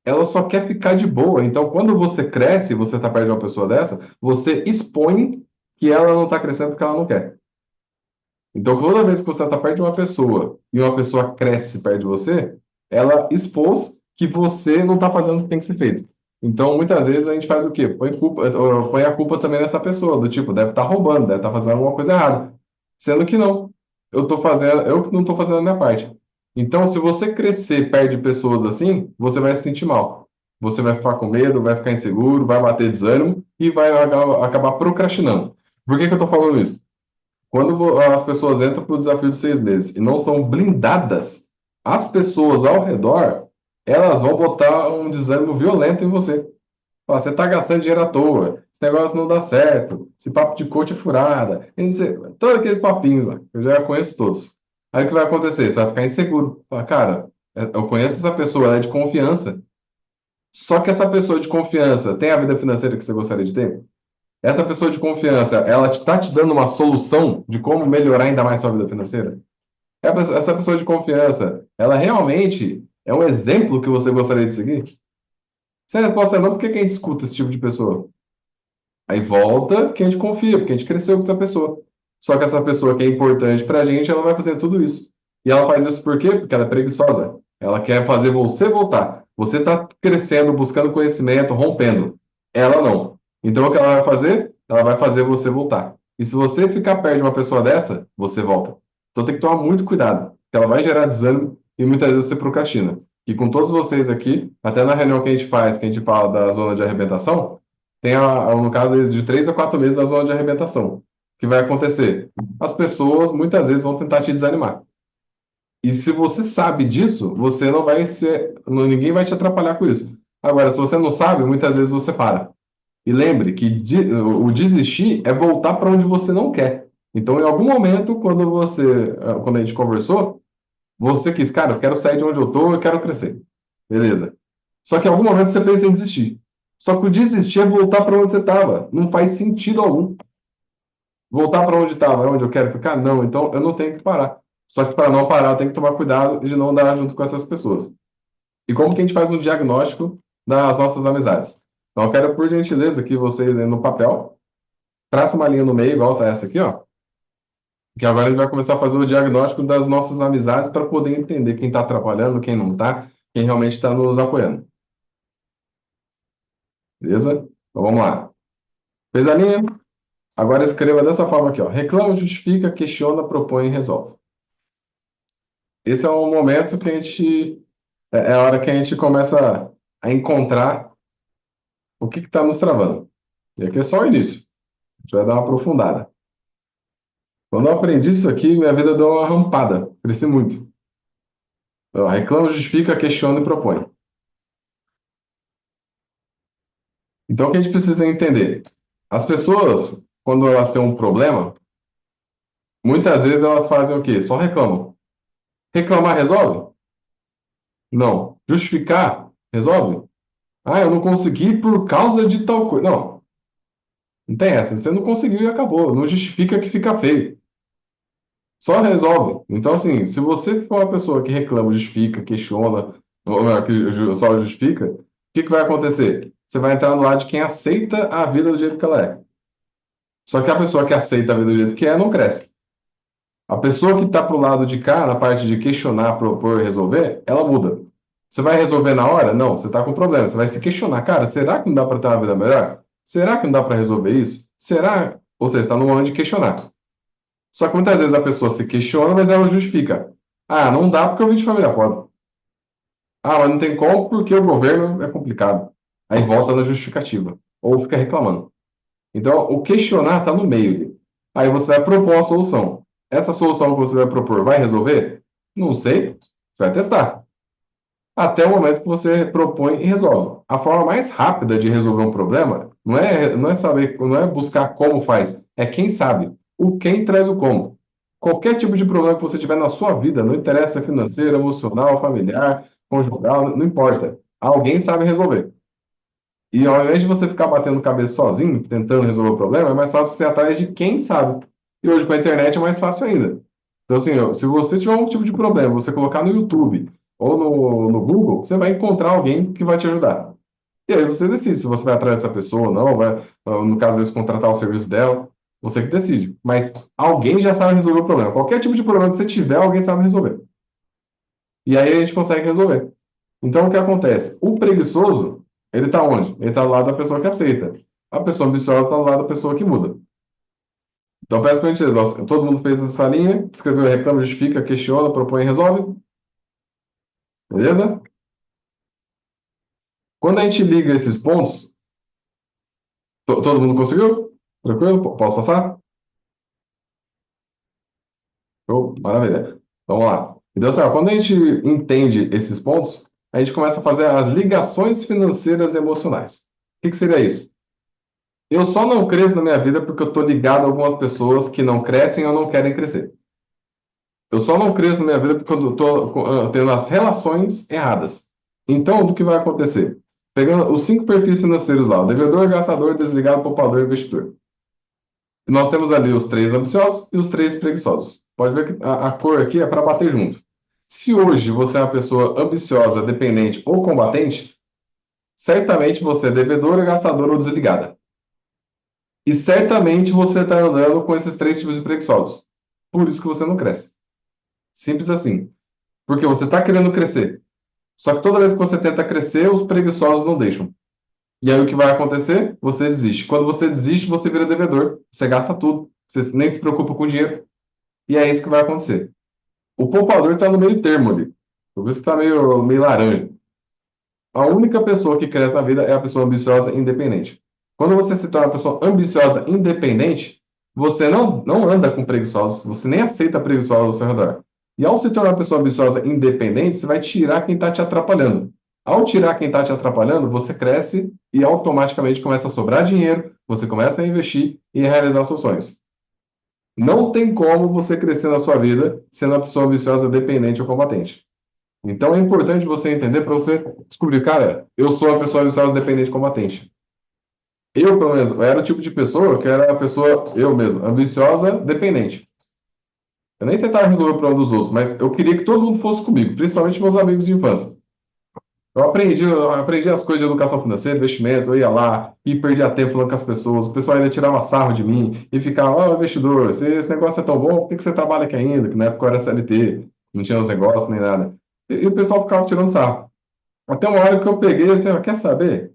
Ela só quer ficar de boa. Então, quando você cresce, você está perto de uma pessoa dessa, você expõe que ela não está crescendo porque ela não quer. Então, toda vez que você está perto de uma pessoa e uma pessoa cresce perto de você, ela expôs que você não está fazendo o que tem que ser feito. Então, muitas vezes a gente faz o quê? Põe a culpa também nessa pessoa, do tipo, deve estar roubando, deve estar fazendo alguma coisa errada. Sendo que não. Eu que não estou fazendo a minha parte. Então, se você crescer perto de pessoas assim, você vai se sentir mal. Você vai ficar com medo, vai ficar inseguro, vai bater desânimo e vai acabar procrastinando. Por que que eu estou falando isso? Quando as pessoas entram para o desafio de 6 meses e não são blindadas, as pessoas ao redor, elas vão botar um desânimo violento em você. Falar, você está gastando dinheiro à toa, esse negócio não dá certo, esse papo de coach é furada, todos aqueles papinhos, ó, eu já conheço todos. Aí o que vai acontecer? Você vai ficar inseguro. Falar, cara, eu conheço essa pessoa, ela é de confiança. Só que essa pessoa de confiança tem a vida financeira que você gostaria de ter? Essa pessoa de confiança, ela está te dando uma solução de como melhorar ainda mais sua vida financeira? Essa pessoa de confiança, ela realmente é um exemplo que você gostaria de seguir? Se a resposta é não, por que que a gente escuta esse tipo de pessoa? Aí volta que a gente confia, porque a gente cresceu com essa pessoa. Só que essa pessoa que é importante pra gente, ela vai fazer tudo isso. E ela faz isso por quê? Porque ela é preguiçosa. Ela quer fazer você voltar. Você está crescendo, buscando conhecimento, rompendo. Ela não. Então o que ela vai fazer? Ela vai fazer você voltar. E se você ficar perto de uma pessoa dessa, você volta. Então tem que tomar muito cuidado, porque ela vai gerar desânimo e muitas vezes você procrastina. E com todos vocês aqui, até na reunião que a gente faz, que a gente fala da zona de arrebentação, tem, no caso, de 3 a 4 meses na zona de arrebentação. O que vai acontecer? As pessoas muitas vezes vão tentar te desanimar. E se você sabe disso, você não vai ser, ninguém vai te atrapalhar com isso. Agora, se você não sabe, muitas vezes você para. E lembre que o desistir é voltar para onde você não quer. Então, em algum momento, quando a gente conversou, você quis, cara, eu quero sair de onde eu estou, eu quero crescer. Beleza. Só que em algum momento você pensa em desistir. Só que o desistir é voltar para onde você estava. Não faz sentido algum. Voltar para onde estava, é onde eu quero ficar? Não, então eu não tenho que parar. Só que para não parar, eu tenho que tomar cuidado de não andar junto com essas pessoas. E como que a gente faz um diagnóstico das nossas amizades? Então, eu quero, por gentileza, que vocês, né, no papel, traçem uma linha no meio, igual tá essa aqui, ó. Que agora a gente vai começar a fazer o diagnóstico das nossas amizades para poder entender quem está atrapalhando, quem não está, quem realmente está nos apoiando. Beleza? Então vamos lá. Fez a linha? Agora escreva dessa forma aqui, ó. Reclama, justifica, questiona, propõe e resolve. Esse é o momento que a gente. É a hora que a gente começa a encontrar o que está nos travando. E aqui é só o início. A gente vai dar uma aprofundada. Quando eu aprendi isso aqui, minha vida deu uma rampada. Cresci muito. Ó, reclama, justifica, questiona e propõe. Então, o que a gente precisa entender? As pessoas, quando elas têm um problema, muitas vezes elas fazem o quê? Só reclamam. Reclamar resolve? Não. Justificar resolve? Ah, eu não consegui por causa de tal coisa. Não, não tem essa. Você não conseguiu e acabou. Não justifica que fica feio. Só resolve. Então, assim, se você for uma pessoa que reclama, justifica, questiona, ou melhor, que só justifica, o que que vai acontecer? Você vai entrar no lado de quem aceita a vida do jeito que ela é. Só que a pessoa que aceita a vida do jeito que é não cresce. A pessoa que está pro lado de cá, na parte de questionar, propor e resolver, ela muda. Você vai resolver na hora? Não, você está com problema. Você vai se questionar, cara, será que não dá para ter uma vida melhor? Será que não dá para resolver isso? Será? Ou seja, está no momento de questionar. Só que muitas vezes a pessoa se questiona, mas ela justifica. Ah, não dá porque eu vim de família pobre. Ah, mas não tem como porque o governo é complicado. Aí volta na justificativa. Ou fica reclamando. Então, o questionar está no meio ali. Aí você vai propor a solução. Essa solução que você vai propor vai resolver? Não sei. Você vai testar. Até o momento que você propõe e resolve. A forma mais rápida de resolver um problema não é saber, não é buscar como faz, é quem sabe. O quem traz o como. Qualquer tipo de problema que você tiver na sua vida, não interessa se é financeiro, emocional, familiar, conjugal, não importa. Alguém sabe resolver. E ao invés de você ficar batendo cabeça sozinho, tentando resolver o problema, é mais fácil você ir atrás de quem sabe. E hoje com a internet é mais fácil ainda. Então, assim, ó, se você tiver um tipo de problema, você colocar no YouTube ou no Google, você vai encontrar alguém que vai te ajudar. E aí você decide se você vai atrás dessa pessoa ou não, vai, no caso desse, contratar o serviço dela, você que decide. Mas alguém já sabe resolver o problema. Qualquer tipo de problema que você tiver, alguém sabe resolver. E aí a gente consegue resolver. Então, o que acontece? O preguiçoso, ele está onde? Ele está do lado da pessoa que aceita. A pessoa ambiciosa está do lado da pessoa que muda. Então, peço para a gente, todo mundo fez essa linha, escreveu, reclama, justifica, questiona, propõe e resolve. Beleza? Quando a gente liga esses pontos, todo mundo conseguiu? Tranquilo? Posso passar? Maravilha. Vamos lá. Então, assim, ó, quando a gente entende esses pontos, a gente começa a fazer as ligações financeiras e emocionais. O que que seria isso? Eu só não cresço na minha vida porque eu estou ligado a algumas pessoas que não crescem ou não querem crescer. Eu só não cresço na minha vida porque eu estou tendo as relações erradas. Então, o que vai acontecer? Pegando os 5 perfis financeiros lá, o devedor, gastador, desligado, poupador e investidor. Nós temos ali os 3 ambiciosos e os 3 preguiçosos. Pode ver que a cor aqui é para bater junto. Se hoje você é uma pessoa ambiciosa, dependente ou combatente, certamente você é devedora, gastadora ou desligada. E certamente você está andando com esses 3 tipos de preguiçosos. Por isso que você não cresce. Simples assim. Porque você está querendo crescer. Só que toda vez que você tenta crescer, os preguiçosos não deixam. E aí o que vai acontecer? Você desiste. Quando você desiste, você vira devedor. Você gasta tudo. Você nem se preocupa com dinheiro. E é isso que vai acontecer. O poupador está no meio termo ali. Por isso que está meio laranja. A única pessoa que cresce na vida é a pessoa ambiciosa e independente. Quando você se torna uma pessoa ambiciosa e independente, você não anda com preguiçosos, você nem aceita preguiçosos ao seu redor. E ao se tornar uma pessoa ambiciosa e independente, você vai tirar quem está te atrapalhando. Ao tirar quem está te atrapalhando, você cresce e automaticamente começa a sobrar dinheiro, você começa a investir e realizar seus sonhos. Não tem como você crescer na sua vida sendo uma pessoa ambiciosa, dependente ou combatente. Então é importante você entender para você descobrir, cara, eu sou a pessoa ambiciosa, dependente e combatente. Eu, pelo menos, eu era o tipo de pessoa que era a pessoa, eu mesmo, ambiciosa, dependente. Eu nem tentava resolver o problema dos outros, mas eu queria que todo mundo fosse comigo, principalmente meus amigos de infância. Eu aprendi as coisas de educação financeira, investimentos, eu ia lá e perdia tempo falando com as pessoas. O pessoal ainda tirava sarro de mim e ficava, ó, investidor, esse negócio é tão bom, por que que você trabalha aqui ainda? Que na época eu era CLT, não tinha os negócios nem nada. E o pessoal ficava tirando sarro. Até uma hora que eu peguei assim, ó, quer saber?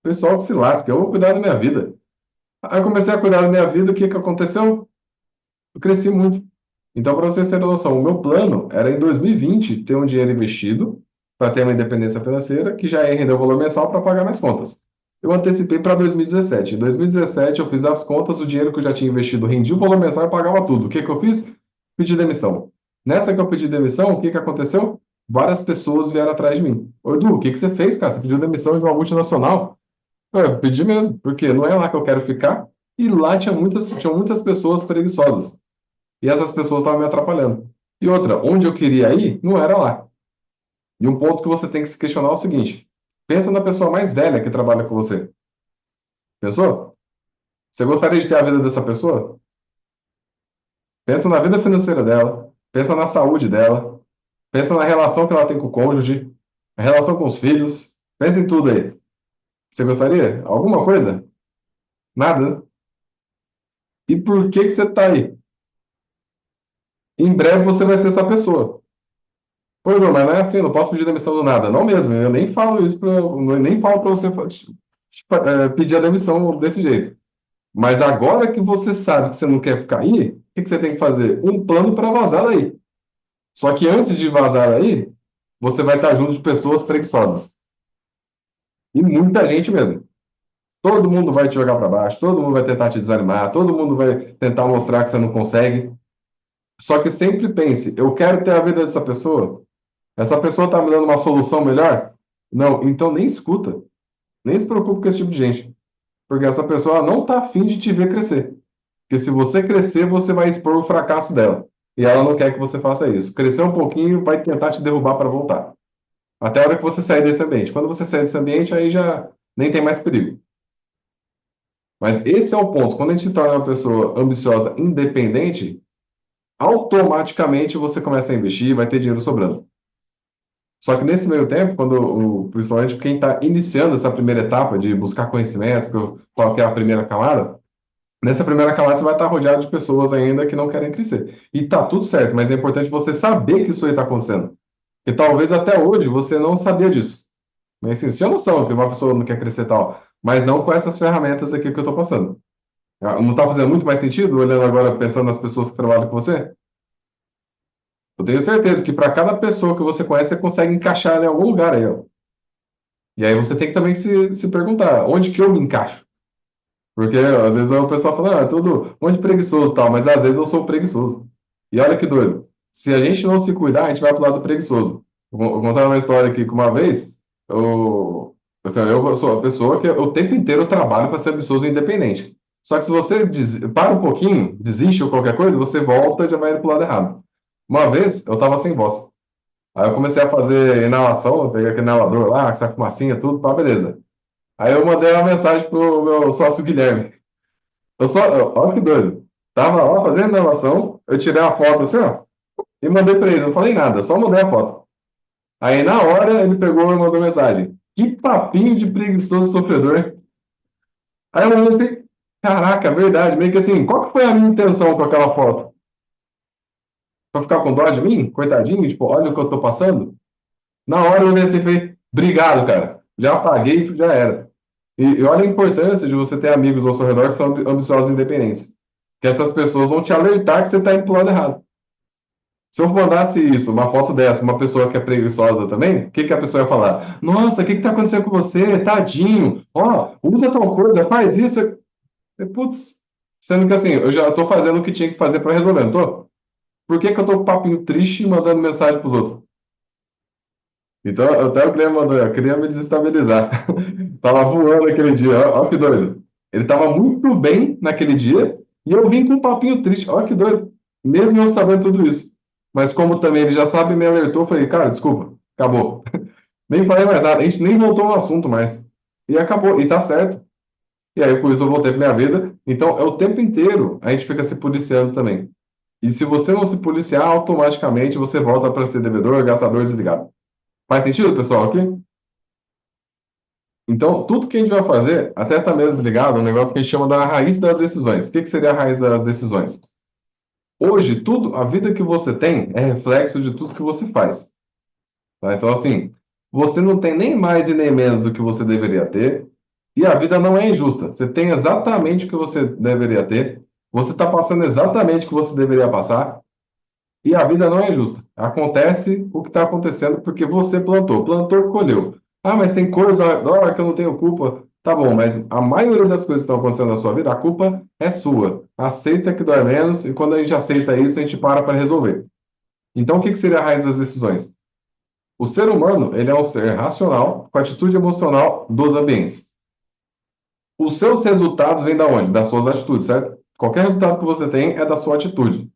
O pessoal que se lasca, eu vou cuidar da minha vida. Aí eu comecei a cuidar da minha vida, o que que aconteceu? Eu cresci muito. Então, para vocês terem noção, o meu plano era em 2020 ter um dinheiro investido para ter uma independência financeira que já ia render o valor mensal para pagar minhas contas. Eu antecipei para 2017. Em 2017, eu fiz as contas, o dinheiro que eu já tinha investido rendia o valor mensal e pagava tudo. O que que eu fiz? Pedi demissão. Nessa que eu pedi demissão, o que que aconteceu? Várias pessoas vieram atrás de mim. Ô, Edu, o que que você fez, cara? Você pediu demissão de uma multinacional? Eu pedi mesmo, porque não é lá que eu quero ficar. E lá tinha muitas pessoas preguiçosas. E essas pessoas estavam me atrapalhando. E outra, onde eu queria ir, não era lá. E um ponto que você tem que se questionar é o seguinte: pensa na pessoa mais velha que trabalha com você. Pensou? Você gostaria de ter a vida dessa pessoa? Pensa na vida financeira dela, pensa na saúde dela, pensa na relação que ela tem com o cônjuge, a relação com os filhos. Pensa em tudo aí. Você gostaria? Alguma coisa? Nada, né? E por que que você está aí? Em breve você vai ser essa pessoa. Pô, Igor, mas não é assim, eu não posso pedir demissão do nada. Não mesmo, eu nem falo isso eu nem falo para você pedir a demissão desse jeito. Mas agora que você sabe que você não quer ficar aí, o que que você tem que fazer? Um plano para vazar daí. Só que antes de vazar aí, você vai estar junto de pessoas preguiçosas. E muita gente mesmo. Todo mundo vai te jogar para baixo, todo mundo vai tentar te desanimar, todo mundo vai tentar mostrar que você não consegue. Só que sempre pense, eu quero ter a vida dessa pessoa. Essa pessoa está me dando uma solução melhor? Não, então nem escuta. Nem se preocupe com esse tipo de gente. Porque essa pessoa não está afim de te ver crescer. Porque se você crescer, você vai expor o fracasso dela. E ela não quer que você faça isso. Crescer um pouquinho vai tentar te derrubar para voltar. Até a hora que você sair desse ambiente. Quando você sair desse ambiente, aí já nem tem mais perigo. Mas esse é o ponto. Quando a gente se torna uma pessoa ambiciosa, independente, automaticamente você começa a investir e vai ter dinheiro sobrando. Só que nesse meio tempo, principalmente quem está iniciando essa primeira etapa de buscar conhecimento, qual que é a primeira camada, nessa primeira camada você vai estar rodeado de pessoas ainda que não querem crescer. E tá tudo certo, mas é importante você saber que isso aí está acontecendo. E talvez até hoje você não sabia disso. Mas assim, você tinha noção que uma pessoa não quer crescer e tal, mas não com essas ferramentas aqui que eu estou passando. Não está fazendo muito mais sentido, olhando agora, pensando nas pessoas que trabalham com você? Eu tenho certeza que para cada pessoa que você conhece, você consegue encaixar ela em algum lugar aí, ó. E aí você tem que também se perguntar, onde que eu me encaixo? Porque às vezes o pessoal fala, ah, é tudo um monte de preguiçoso e tal, mas às vezes eu sou preguiçoso. E olha que doido. Se a gente não se cuidar, a gente vai pro lado preguiçoso. Vou contar uma história aqui que uma vez, eu sou uma pessoa que o tempo inteiro eu trabalho para ser ambicioso e independente. Só que se você para um pouquinho, desiste ou qualquer coisa, você volta e já vai pro lado errado. Uma vez, eu estava sem voz. Aí eu comecei a fazer inalação, eu peguei aquele inalador lá, com essa fumacinha, tudo, tá, beleza. Aí eu mandei uma mensagem pro meu sócio Guilherme. Olha que doido. Tava lá fazendo inalação, eu tirei a foto assim, ó, e mandei pra ele. Não falei nada, só mandei a foto. Aí na hora ele pegou e mandou mensagem. Que papinho de preguiçoso sofredor. Aí eu olhei e falei, caraca, verdade. Meio que assim, qual que foi a minha intenção com aquela foto? Pra ficar com dó de mim? Coitadinho? Tipo, olha o que eu tô passando? Na hora eu olhei assim e falei, obrigado, cara. Já apaguei e já era. E olha a importância de você ter amigos ao seu redor que são ambiciosos e independentes. Que essas pessoas vão te alertar que você está indo pro lado errado. Se eu mandasse isso, uma foto dessa, uma pessoa que é preguiçosa também, o que que a pessoa ia falar? Nossa, o que que tá acontecendo com você? Tadinho. Ó, usa tal coisa, faz isso. Putz, sendo que assim, eu já estou fazendo o que tinha que fazer para resolver, não tô? Por que que eu tô com papinho triste mandando mensagem pros outros? Então, até o Guilherme mandou, eu queria me desestabilizar. Tava voando aquele dia, ó que doido. Ele tava muito bem naquele dia e eu vim com um papinho triste, ó que doido. Mesmo eu sabendo tudo isso. Mas como também ele já sabe, me alertou, eu falei, cara, desculpa, acabou. Nem falei mais nada, a gente nem voltou no assunto mais. E acabou, e tá certo. E aí, com isso, eu voltei pra minha vida. Então, é o tempo inteiro a gente fica se policiando também. E se você não se policiar, automaticamente você volta para ser devedor, gastador, desligado. Faz sentido, pessoal, aqui? Então, tudo que a gente vai fazer, até tá mesmo ligado a um negócio que a gente chama da raiz das decisões. O que que seria a raiz das decisões? Hoje, tudo, a vida que você tem é reflexo de tudo que você faz. Tá? Então, assim, você não tem nem mais e nem menos do que você deveria ter, e a vida não é injusta. Você tem exatamente o que você deveria ter, você está passando exatamente o que você deveria passar, e a vida não é justa. Acontece o que está acontecendo porque você plantou. Plantou, colheu. Ah, mas tem coisa agora que eu não tenho culpa. Tá bom, mas a maioria das coisas que estão acontecendo na sua vida, a culpa é sua. Aceita que dói menos e quando a gente aceita isso, a gente para resolver. Então, o que que seria a raiz das decisões? O ser humano, ele é um ser racional com atitude emocional dos ambientes. Os seus resultados vêm da onde? Das suas atitudes, certo? Qualquer resultado que você tem é da sua atitude,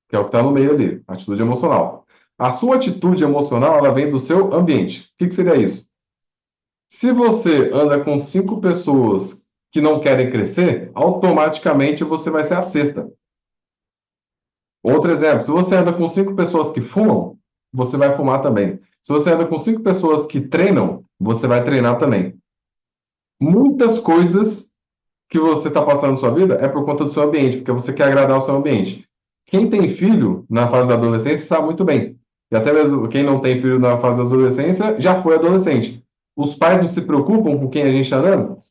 que é o que está no meio ali, atitude emocional. A sua atitude emocional, ela vem do seu ambiente. O que que seria isso? Se você anda com 5 pessoas que não querem crescer, automaticamente você vai ser a sexta. Outro exemplo, se você anda com 5 pessoas que fumam, você vai fumar também. Se você anda com 5 pessoas que treinam, você vai treinar também. Muitas coisas que você está passando na sua vida é por conta do seu ambiente, porque você quer agradar o seu ambiente. Quem tem filho na fase da adolescência sabe muito bem. E até mesmo quem não tem filho na fase da adolescência já foi adolescente. Os pais não se preocupam com quem a gente está andando?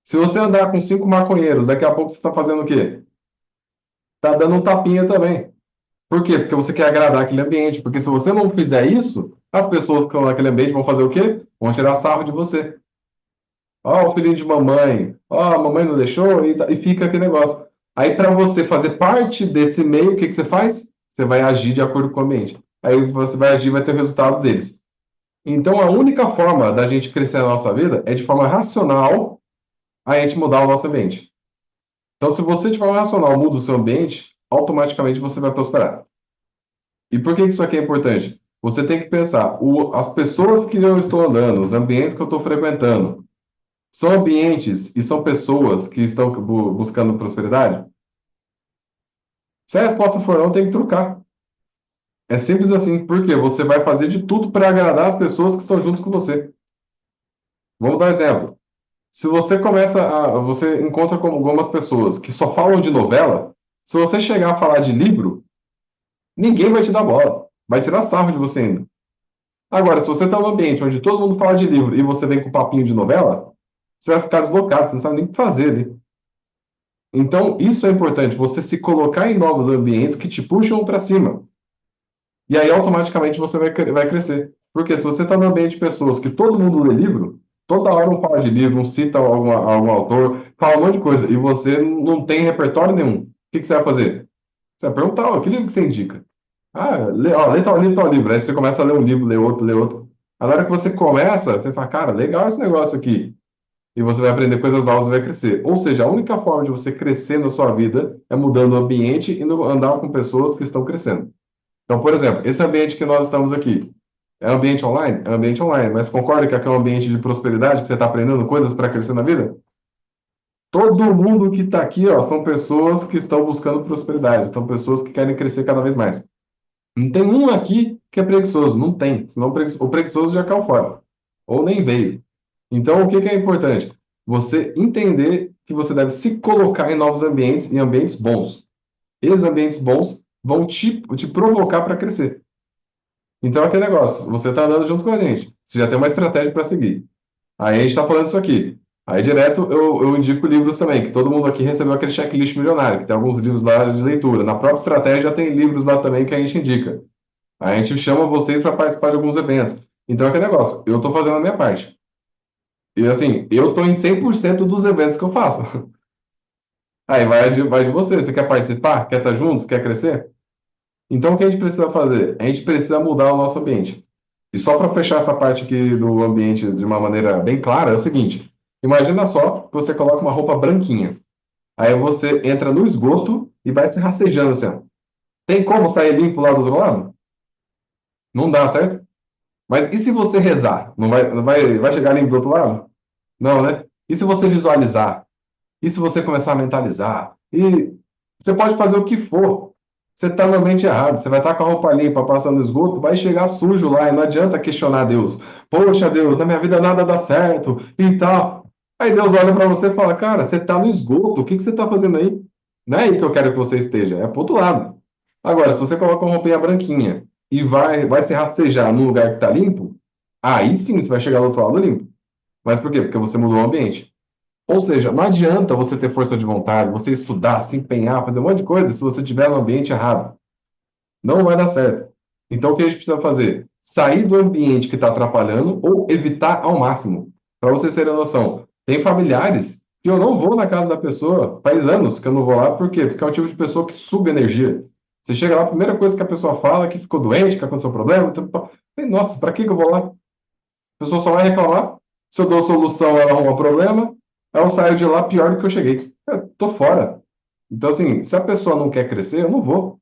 Se você andar com 5 maconheiros, daqui a pouco você está fazendo o quê? Está dando um tapinha também. Por quê? Porque você quer agradar aquele ambiente. Porque se você não fizer isso, as pessoas que estão naquele ambiente vão fazer o quê? Vão tirar sarro de você. Ó, o filhinho de mamãe, ó, a mamãe não deixou, e fica aquele negócio. Aí, para você fazer parte desse meio, o que que você faz? Você vai agir de acordo com o ambiente. Aí você vai agir, vai ter o resultado deles. Então, a única forma da gente crescer na nossa vida é de forma racional a gente mudar o nosso ambiente. Então, se você de forma racional muda o seu ambiente, automaticamente você vai prosperar. E por que que isso aqui é importante? Você tem que pensar, as pessoas que eu estou andando, os ambientes que eu estou frequentando, são ambientes e são pessoas que estão buscando prosperidade? Se a resposta for não, tem que trocar. É simples assim, porque você vai fazer de tudo para agradar as pessoas que estão junto com você. Vamos dar um exemplo. Se você você encontra com algumas pessoas que só falam de novela, se você chegar a falar de livro, ninguém vai te dar bola. Vai tirar sarro de você ainda. Agora, se você está num ambiente onde todo mundo fala de livro e você vem com papinho de novela, você vai ficar deslocado, você não sabe nem o que fazer ali. Então, isso é importante, você se colocar em novos ambientes que te puxam para cima. E aí, automaticamente, você vai crescer. Porque se você está num ambiente de pessoas que todo mundo lê livro, toda hora um fala de livro, um cita algum autor, fala um monte de coisa, e você não tem repertório nenhum, o que que você vai fazer? Você vai perguntar, ó, que livro que você indica? Ah, lê tal livro, tal livro. Aí você começa a ler um livro, lê outro, lê outro. A hora que você começa, você fala, cara, legal esse negócio aqui. E você vai aprender coisas novas e vai crescer. Ou seja, a única forma de você crescer na sua vida é mudando o ambiente e andar com pessoas que estão crescendo. Então, por exemplo, esse ambiente que nós estamos aqui, é um ambiente online? É um ambiente online, mas concorda que aqui é um ambiente de prosperidade, que você está aprendendo coisas para crescer na vida? Todo mundo que está aqui, ó, são pessoas que estão buscando prosperidade, são pessoas que querem crescer cada vez mais. Não tem um aqui que é preguiçoso, não tem. Senão o preguiçoso já caiu fora, ou nem veio. Então, o que que é importante? Você entender que você deve se colocar em novos ambientes, em ambientes bons. Esses ambientes bons vão te provocar para crescer. Então, é aquele negócio, você está andando junto com a gente, você já tem uma estratégia para seguir. Aí a gente está falando isso aqui. Aí direto eu indico livros também, que todo mundo aqui recebeu aquele checklist milionário, que tem alguns livros lá de leitura. Na própria estratégia tem livros lá também que a gente indica. A gente chama vocês para participar de alguns eventos. Então é aquele negócio, eu estou fazendo a minha parte. E assim, eu estou em 100% dos eventos que eu faço. Aí vai de você. Você quer participar? Quer estar junto? Quer crescer? Então o que a gente precisa fazer? A gente precisa mudar o nosso ambiente. E só para fechar essa parte aqui do ambiente de uma maneira bem clara, é o seguinte: imagina só que você coloca uma roupa branquinha. Aí você entra no esgoto e vai se rastejando assim, ó. Tem como sair limpo lá do outro lado? Não dá, certo? Mas e se você rezar? Vai chegar limpo do outro lado? Não, né? E se você visualizar? E se você começar a mentalizar? E você pode fazer o que for. Você está no ambiente errado. Você vai estar com a roupa limpa, passando esgoto, vai chegar sujo lá e não adianta questionar Deus. Poxa, Deus, na minha vida nada dá certo e tal. Aí Deus olha para você e fala, cara, você está no esgoto, o que que você está fazendo aí? Não é aí que eu quero que você esteja, é pro outro lado. Agora, se você coloca uma roupinha branquinha e vai se rastejar num lugar que está limpo, aí sim você vai chegar do outro lado limpo. Mas por quê? Porque você mudou o ambiente. Ou seja, não adianta você ter força de vontade, você estudar, se empenhar, fazer um monte de coisa se você estiver no ambiente errado. Não vai dar certo. Então, o que a gente precisa fazer? Sair do ambiente que está atrapalhando ou evitar ao máximo. Para vocês terem noção, tem familiares que eu não vou na casa da pessoa, faz anos que eu não vou lá, por quê? Porque é o tipo de pessoa que suga energia. Você chega lá, a primeira coisa que a pessoa fala é que ficou doente, que aconteceu um problema. Então, nossa, para que que eu vou lá? A pessoa só vai reclamar. Se eu dou solução, ela arruma problema. Eu saio de lá pior do que eu cheguei. Eu tô fora. Então, assim, se a pessoa não quer crescer, eu não vou.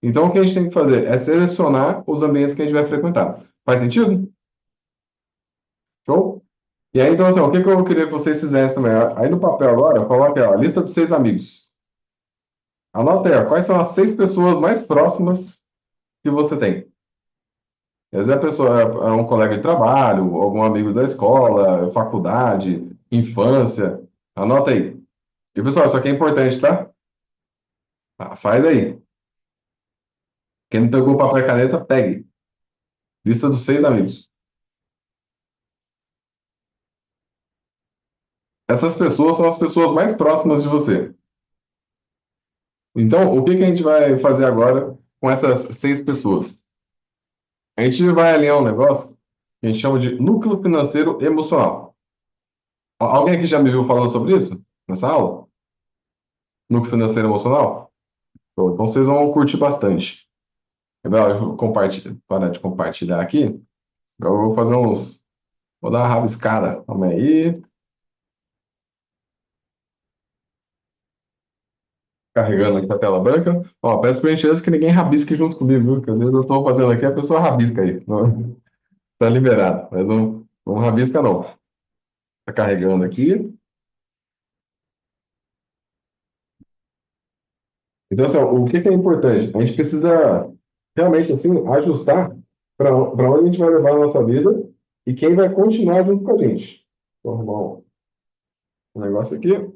Então, o que a gente tem que fazer é selecionar os ambientes que a gente vai frequentar. Faz sentido? Show? E aí, então, assim, ó, o que que eu queria que vocês fizessem também? Aí no papel agora, coloque ó, a lista dos 6 amigos. Anota aí, ó, quais são as 6 pessoas mais próximas que você tem. Às vezes a pessoa é um colega de trabalho, algum amigo da escola, faculdade, infância. Anota aí. E, pessoal, isso aqui é importante, tá? Faz aí. Quem não pegou papel e caneta, pegue. Lista dos 6 amigos. Essas pessoas são as pessoas mais próximas de você. Então, o que que a gente vai fazer agora com essas 6 pessoas? A gente vai alinhar um negócio que a gente chama de núcleo financeiro emocional. Alguém aqui já me viu falando sobre isso nessa aula? Núcleo financeiro emocional? Pô, então vocês vão curtir bastante. Eu vou parar de compartilhar aqui. Eu vou fazer uns. Vou dar uma rabiscada. Calma aí. Carregando aqui a tela branca. Ó, peço por gentileza que ninguém rabisque junto comigo, viu? Porque às vezes eu estou fazendo aqui, a pessoa rabisca aí. Não, tá liberado. Mas não rabisca, não. Tá carregando aqui. Então, assim, ó, o que que é importante? A gente precisa realmente, assim, ajustar para onde a gente vai levar a nossa vida e quem vai continuar junto com a gente. Vou arrumar um negócio aqui.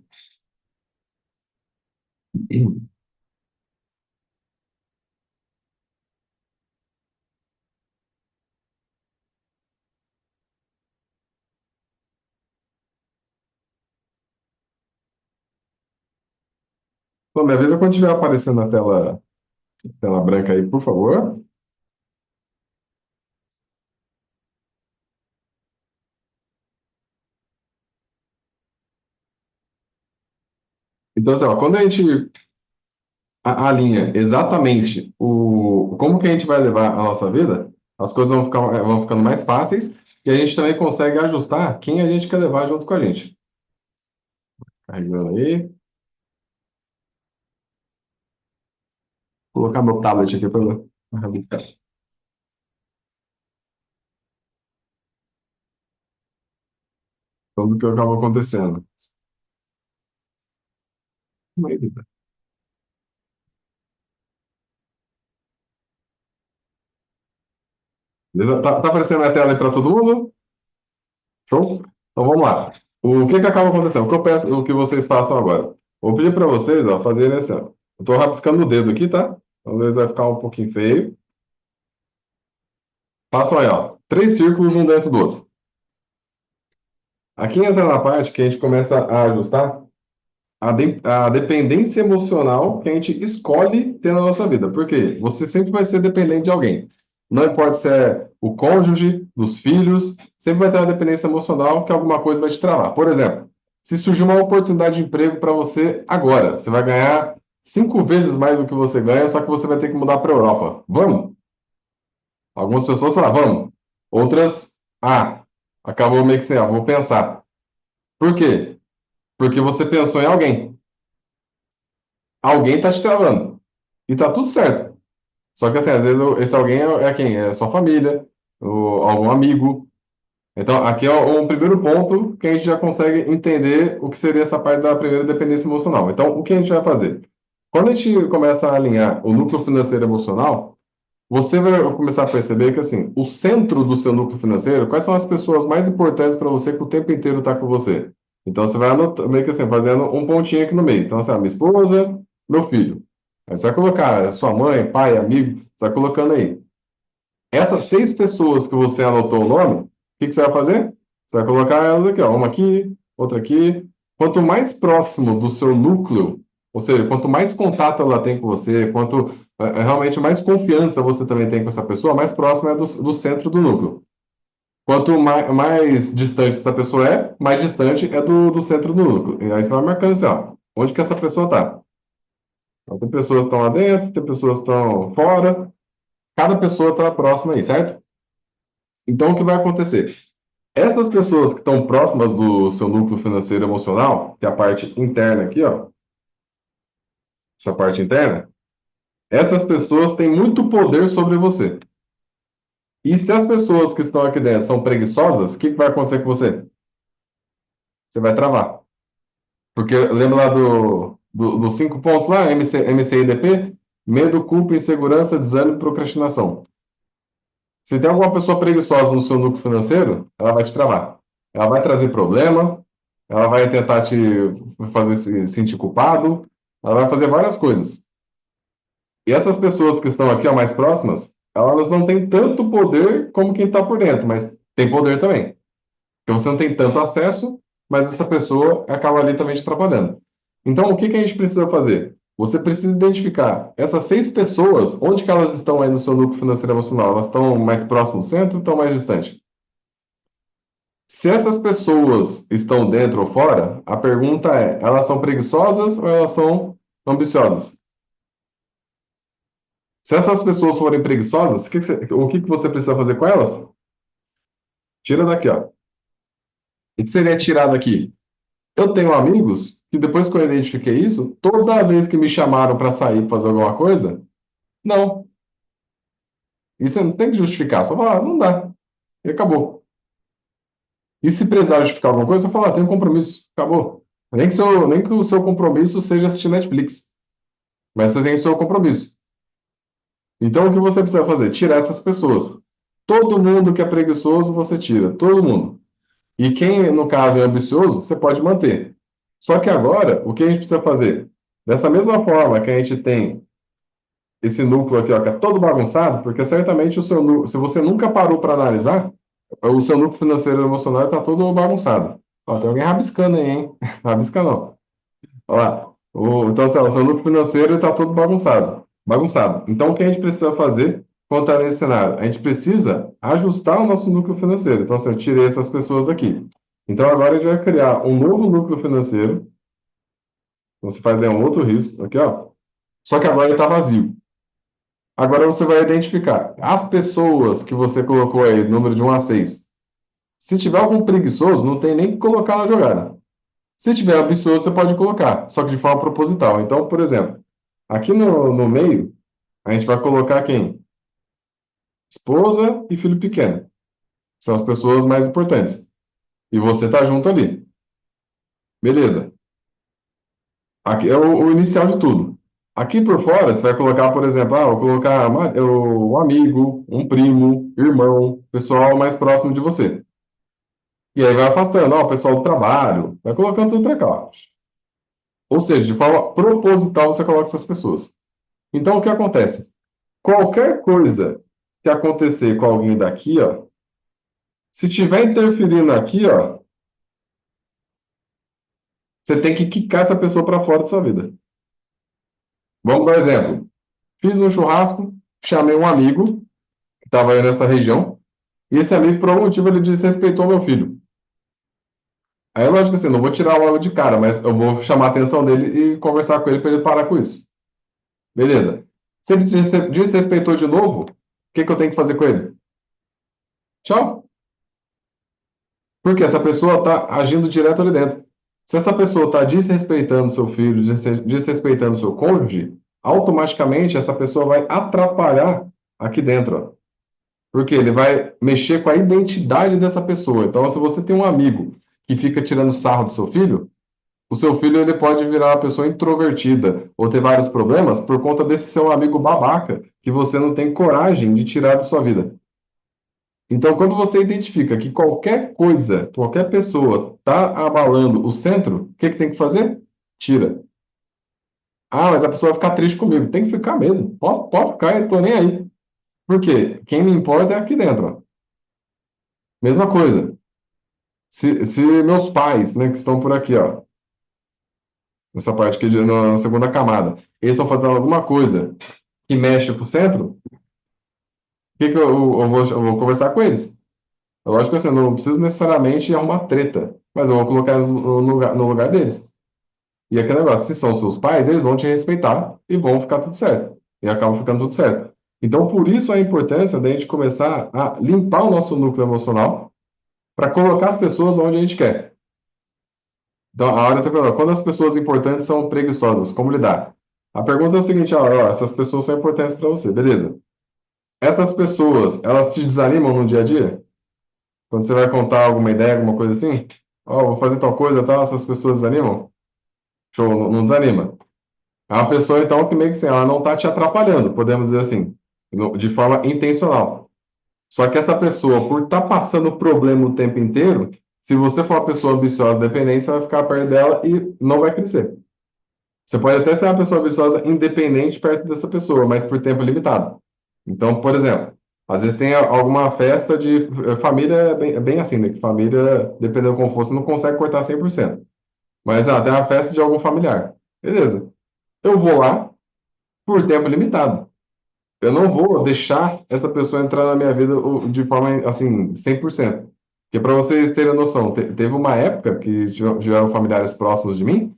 Bom, me avisa quando estiver aparecendo na tela branca aí, por favor. Então, assim, ó, quando a gente alinha exatamente como que a gente vai levar a nossa vida, as coisas vão ficando mais fáceis e a gente também consegue ajustar quem a gente quer levar junto com a gente. Carregando aí. Vou colocar meu tablet aqui para rabiscar. Tudo que acaba acontecendo. Beleza? Tá aparecendo na tela aí para todo mundo? Show? Então vamos lá. O que que acaba acontecendo? O que eu peço, o que vocês façam agora? Vou pedir para vocês, ó, fazerem assim, ó. Eu estou rabiscando o dedo aqui, tá? Então, às vezes vai ficar um pouquinho feio. Façam aí, ó. Três círculos um dentro do outro. Aqui entra na parte que a gente começa a ajustar a dependência emocional que a gente escolhe ter na nossa vida. Por quê? Você sempre vai ser dependente de alguém. Não importa se é o cônjuge, dos filhos, sempre vai ter uma dependência emocional que alguma coisa vai te travar. Por exemplo, se surgir uma oportunidade de emprego para você agora, você vai ganhar 5 vezes mais do que você ganha, só que você vai ter que mudar para a Europa. Vamos? Algumas pessoas falam, vamos. Outras, acabou meio que assim, vou pensar. Por quê? Porque você pensou em alguém. Alguém está te travando. E tá tudo certo. Só que assim, às vezes esse alguém é quem? É sua família, algum amigo. Então, aqui é um primeiro ponto que a gente já consegue entender o que seria essa parte da primeira dependência emocional. Então, o que a gente vai fazer? Quando a gente começa a alinhar o núcleo financeiro e emocional, você vai começar a perceber que assim, o centro do seu núcleo financeiro, quais são as pessoas mais importantes para você que o tempo inteiro está com você? Então você vai anotando, meio que assim, fazendo um pontinho aqui no meio. Então, assim, minha esposa, meu filho. Aí você vai colocar sua mãe, pai, amigo, você vai colocando aí. Essas 6 pessoas que você anotou o nome, o que que você vai fazer? Você vai colocar elas aqui, ó, uma aqui, outra aqui. Quanto mais próximo do seu núcleo, ou seja, quanto mais contato ela tem com você, quanto realmente mais confiança você também tem com essa pessoa, mais próximo é do centro do núcleo. Quanto mais distante essa pessoa é, mais distante é do centro do núcleo. E aí você vai marcando assim, ó, onde que essa pessoa está. Então, tem pessoas que estão lá dentro, tem pessoas que estão fora, cada pessoa está próxima aí, certo? Então, o que vai acontecer? Essas pessoas que estão próximas do seu núcleo financeiro e emocional, que é a parte interna aqui, ó, essa parte interna, essas pessoas têm muito poder sobre você. E se as pessoas que estão aqui dentro são preguiçosas, o que que vai acontecer com você? Você vai travar. Porque lembra lá dos 5 pontos lá, MCIDP? Medo, culpa, insegurança, desânimo e procrastinação. Se tem alguma pessoa preguiçosa no seu núcleo financeiro, ela vai te travar. Ela vai trazer problema, ela vai tentar te fazer se sentir culpado, ela vai fazer várias coisas. E essas pessoas que estão aqui, ó, mais próximas, elas não têm tanto poder como quem está por dentro, mas tem poder também. Porque você não tem tanto acesso, mas essa pessoa acaba ali também te atrapalhando. Então, o que que a gente precisa fazer? Você precisa identificar essas 6 pessoas, onde que elas estão aí no seu núcleo financeiro e emocional? Elas estão mais próximas do centro ou estão mais distantes? Se essas pessoas estão dentro ou fora, a pergunta é: elas são preguiçosas ou elas são ambiciosas? Se essas pessoas forem preguiçosas, o que que você precisa fazer com elas? Tira daqui, ó. O que seria tirar daqui? Eu tenho amigos que depois que eu identifiquei isso, toda vez que me chamaram para sair para fazer alguma coisa, não. Isso não tem que justificar, só falar, não dá. E acabou. E se precisar justificar alguma coisa, você fala, tem um compromisso, acabou. Nem que o seu compromisso seja assistir Netflix, mas você tem o seu compromisso. Então, o que você precisa fazer? Tirar essas pessoas. Todo mundo que é preguiçoso, você tira. Todo mundo. E quem, no caso, é ambicioso, você pode manter. Só que agora, o que a gente precisa fazer? Dessa mesma forma que a gente tem esse núcleo aqui, ó, que é todo bagunçado, porque certamente se você nunca parou para analisar, o seu núcleo financeiro e emocional está todo bagunçado. Ó, tem alguém rabiscando aí, hein? Rabisca não. Olha lá. Então, assim, ó, o seu núcleo financeiro está todo bagunçado. Bagunçado. Então, o que a gente precisa fazer quanto a esse cenário? A gente precisa ajustar o nosso núcleo financeiro. Então, assim, eu tirei essas pessoas daqui. Então, agora a gente vai criar um novo núcleo financeiro. Você faz aí um outro risco, aqui, ó. Só que agora ele está vazio. Agora você vai identificar as pessoas que você colocou aí, número de 1 a 6. Se tiver algum preguiçoso, não tem nem que colocar na jogada. Se tiver ambicioso, você pode colocar, só que de forma proposital. Então, por exemplo, aqui no meio, a gente vai colocar quem? Esposa e filho pequeno. São as pessoas mais importantes. E você está junto ali. Beleza. Aqui é o inicial de tudo. Aqui por fora, você vai colocar, por exemplo, vou colocar um amigo, um primo, irmão, pessoal mais próximo de você. E aí vai afastando, o pessoal do trabalho, vai colocando tudo para cá, ó. Ou seja, de forma proposital você coloca essas pessoas. Então, o que acontece? Qualquer coisa que acontecer com alguém daqui, ó, se tiver interferindo aqui, ó, você tem que quicar essa pessoa para fora da sua vida. Vamos dar um exemplo. Fiz um churrasco, chamei um amigo que estava aí nessa região, e esse amigo, por algum motivo, ele desrespeitou meu filho. Aí, lógico assim, não vou tirar logo de cara, mas eu vou chamar a atenção dele e conversar com ele para ele parar com isso. Beleza. Se ele desrespeitou de novo, o que que eu tenho que fazer com ele? Tchau. Porque essa pessoa está agindo direto ali dentro. Se essa pessoa está desrespeitando seu filho, desrespeitando seu cônjuge, automaticamente essa pessoa vai atrapalhar aqui dentro, ó. Porque ele vai mexer com a identidade dessa pessoa. Então, se você tem um amigo que fica tirando sarro do seu filho, o seu filho ele pode virar uma pessoa introvertida ou ter vários problemas por conta desse seu amigo babaca que você não tem coragem de tirar da sua vida. Então, quando você identifica que qualquer coisa, qualquer pessoa está abalando o centro, o que que tem que fazer? Tira. Ah, mas a pessoa vai ficar triste comigo. Tem que ficar mesmo. Pode ficar, eu tô nem aí. Por quê? Quem me importa é aqui dentro, ó. Mesma coisa. Se meus pais, né, que estão por aqui, ó, nessa parte aqui, na segunda camada, eles estão fazendo alguma coisa que mexe com o centro, o que que eu vou conversar com eles? É lógico que assim, eu não preciso necessariamente arrumar treta, mas eu vou colocar eles no lugar deles. E aquele negócio, se são seus pais, eles vão te respeitar e vão ficar tudo certo. E acaba ficando tudo certo. Então, por isso a importância da gente começar a limpar o nosso núcleo emocional para colocar as pessoas onde a gente quer. Então, a hora tá falando, quando as pessoas importantes são preguiçosas, como lidar? A pergunta é o seguinte, essas pessoas são importantes para você, beleza? Essas pessoas, elas te desanimam no dia a dia? Quando você vai contar alguma ideia, alguma coisa assim? Vou fazer tal coisa, tal, essas pessoas desanimam? Show, não, não desanima. É uma pessoa, então, que meio que assim, ela não está te atrapalhando, podemos dizer assim, de forma intencional. Só que essa pessoa, por estar passando problema o tempo inteiro, se você for uma pessoa ambiciosa, dependente, você vai ficar perto dela e não vai crescer. Você pode até ser uma pessoa ambiciosa independente perto dessa pessoa, mas por tempo limitado. Então, por exemplo, às vezes tem alguma festa de família, é bem assim, né? Que família, dependendo como for, você não consegue cortar 100%. Mas tem uma festa de algum familiar. Beleza. Eu vou lá por tempo limitado. Eu não vou deixar essa pessoa entrar na minha vida de forma, assim, 100%. Que para vocês terem noção, teve uma época que tiveram familiares próximos de mim,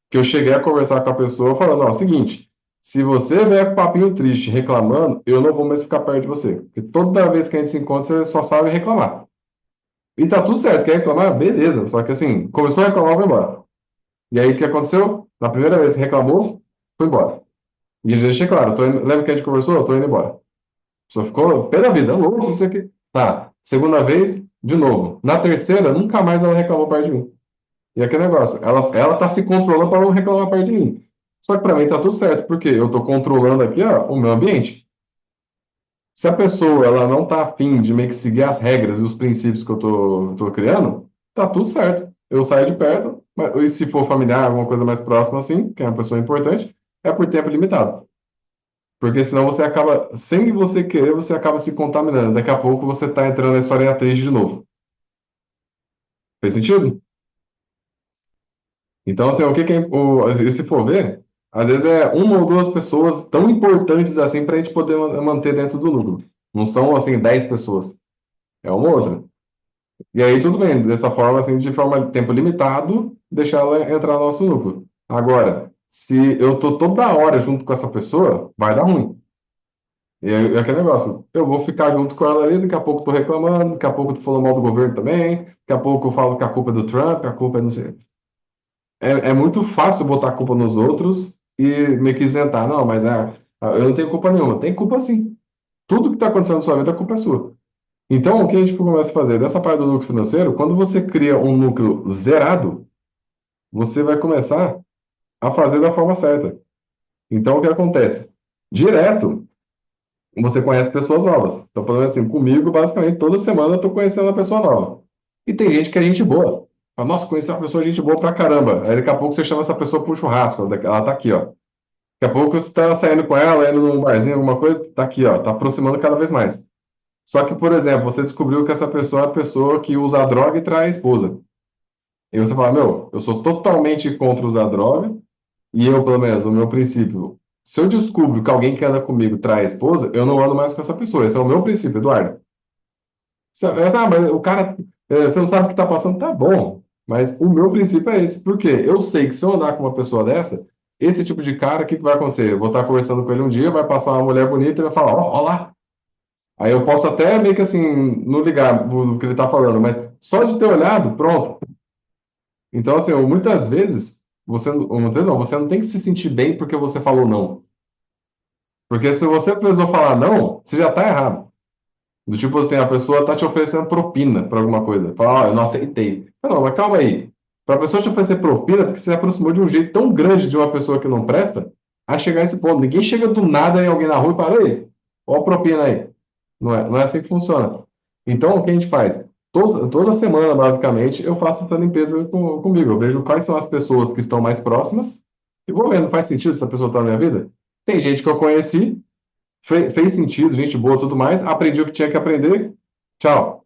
que eu cheguei a conversar com a pessoa falando, ó, é o seguinte, se você vier com papinho triste reclamando, eu não vou mais ficar perto de você. Porque toda vez que a gente se encontra, você só sabe reclamar. E tá tudo certo, quer reclamar? Beleza. Só que assim, começou a reclamar, vai embora. E aí o que aconteceu? Na primeira vez que reclamou, foi embora. E eu já deixei claro, lembra que a gente conversou? Eu tô indo embora. A pessoa ficou pé da vida, louco, não sei o quê. Tá. Segunda vez, de novo. Na terceira, nunca mais ela reclamou perto de mim. E aquele negócio, ela tá se controlando para não reclamar perto de mim. Só que para mim tá tudo certo, porque eu tô controlando aqui, ó, o meu ambiente. Se a pessoa ela não tá afim de meio que seguir as regras e os princípios que eu tô criando, tá tudo certo. Eu saio de perto, mas, e se for familiar, alguma coisa mais próxima assim, que é uma pessoa importante, é por tempo limitado. Porque senão você acaba, sem você querer, você acaba se contaminando. Daqui a pouco você está entrando na história triste de novo. Fez sentido? Então, assim, o que que é, e se for ver, às vezes é uma ou duas pessoas tão importantes assim para a gente poder manter dentro do núcleo. Não são, assim, 10 pessoas. É uma ou outra. E aí, tudo bem, dessa forma, assim, de forma de tempo limitado, deixar ela entrar no nosso núcleo. Agora, se eu tô toda hora junto com essa pessoa, vai dar ruim. E aquele negócio, eu vou ficar junto com ela ali, daqui a pouco tô reclamando, daqui a pouco tô falando mal do governo também, daqui a pouco eu falo que a culpa é do Trump, a culpa é não sei. É muito fácil botar a culpa nos outros e meio que isentar. Não, mas eu não tenho culpa nenhuma. Tem culpa sim. Tudo que está acontecendo na sua vida, a culpa é sua. Então, o que a gente começa a fazer? Dessa parte do núcleo financeiro, quando você cria um núcleo zerado, você vai começar a fazer da forma certa. Então, o que acontece? Direto, você conhece pessoas novas. Então, por exemplo, assim, comigo, basicamente, toda semana eu estou conhecendo uma pessoa nova. E tem gente que é gente boa. Fala, nossa, conheci uma pessoa gente boa pra caramba. Aí daqui a pouco você chama essa pessoa para um churrasco. Ela tá aqui, ó. Daqui a pouco você tá saindo com ela, indo num barzinho, alguma coisa, tá aqui, ó. Tá aproximando cada vez mais. Só que, por exemplo, você descobriu que essa pessoa é a pessoa que usa a droga e trai a esposa. E você fala, meu, eu sou totalmente contra usar droga. E eu, pelo menos, o meu princípio, se eu descubro que alguém que anda comigo trai a esposa, eu não ando mais com essa pessoa. Esse é o meu princípio, Eduardo. Mas o cara, você não sabe o que está passando, tá bom. Mas o meu princípio é esse. Por quê? Eu sei que se eu andar com uma pessoa dessa, esse tipo de cara, o que que vai acontecer? Eu vou estar conversando com ele um dia, vai passar uma mulher bonita e vai falar, ó, ó lá. Aí eu posso até meio que assim, não ligar do que ele está falando, mas só de ter olhado, pronto. Então, assim, muitas vezes, muitas vezes não, você não tem que se sentir bem porque você falou não. Porque se você precisou falar não, você já está errado. Do tipo assim, a pessoa tá te oferecendo propina para alguma coisa. Fala, ó, eu não aceitei. Não, mas calma aí. Para a pessoa te oferecer propina, porque você se aproximou de um jeito tão grande de uma pessoa que não presta, a chegar a esse ponto. Ninguém chega do nada em alguém na rua e fala, ei, ó a propina aí. Não é assim que funciona. Então, o que a gente faz? Toda semana, basicamente, eu faço essa limpeza comigo. Eu vejo quais são as pessoas que estão mais próximas e vou vendo, faz sentido se essa pessoa está na minha vida? Tem gente que eu conheci, fez sentido, gente boa, tudo mais, aprendi o que tinha que aprender, tchau.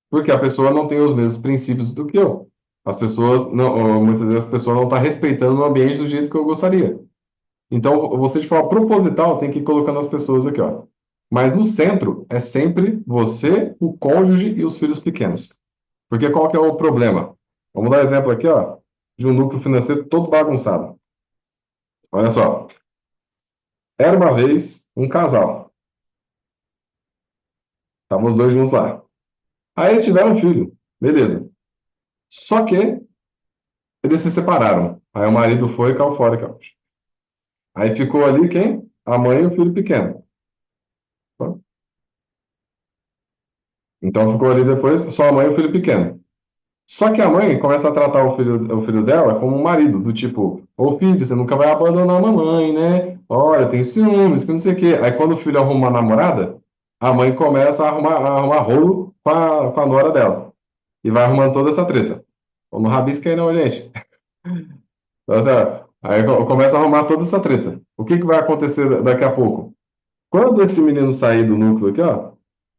Porque a pessoa não tem os mesmos princípios do que eu. As pessoas, não, ou muitas vezes a pessoa não está respeitando o ambiente do jeito que eu gostaria. Então, você de forma proposital tem que ir colocando as pessoas aqui, ó. Mas no centro é sempre você, o cônjuge e os filhos pequenos. Porque qual que é o problema? Vamos dar exemplo aqui, ó, de um núcleo financeiro todo bagunçado. Olha só. Era uma vez um casal. Estavam os dois juntos lá. Aí eles tiveram um filho. Beleza. Só que eles se separaram. Aí o marido foi e caiu fora, cara. Aí ficou ali quem? A mãe e o filho pequeno. Então ficou ali depois só a mãe e o filho pequeno. Só que a mãe começa a tratar o filho dela como um marido, do tipo, ô filho, você nunca vai abandonar a mamãe, né? Olha, tem ciúmes, que não sei o quê. Aí quando o filho arruma uma namorada, a mãe começa a arrumar rolo com a nora dela. E vai arrumando toda essa treta. Ou não rabisca aí não, gente. Então, assim, ó, aí começa a arrumar toda essa treta. O que que vai acontecer daqui a pouco? Quando esse menino sair do núcleo aqui, ó,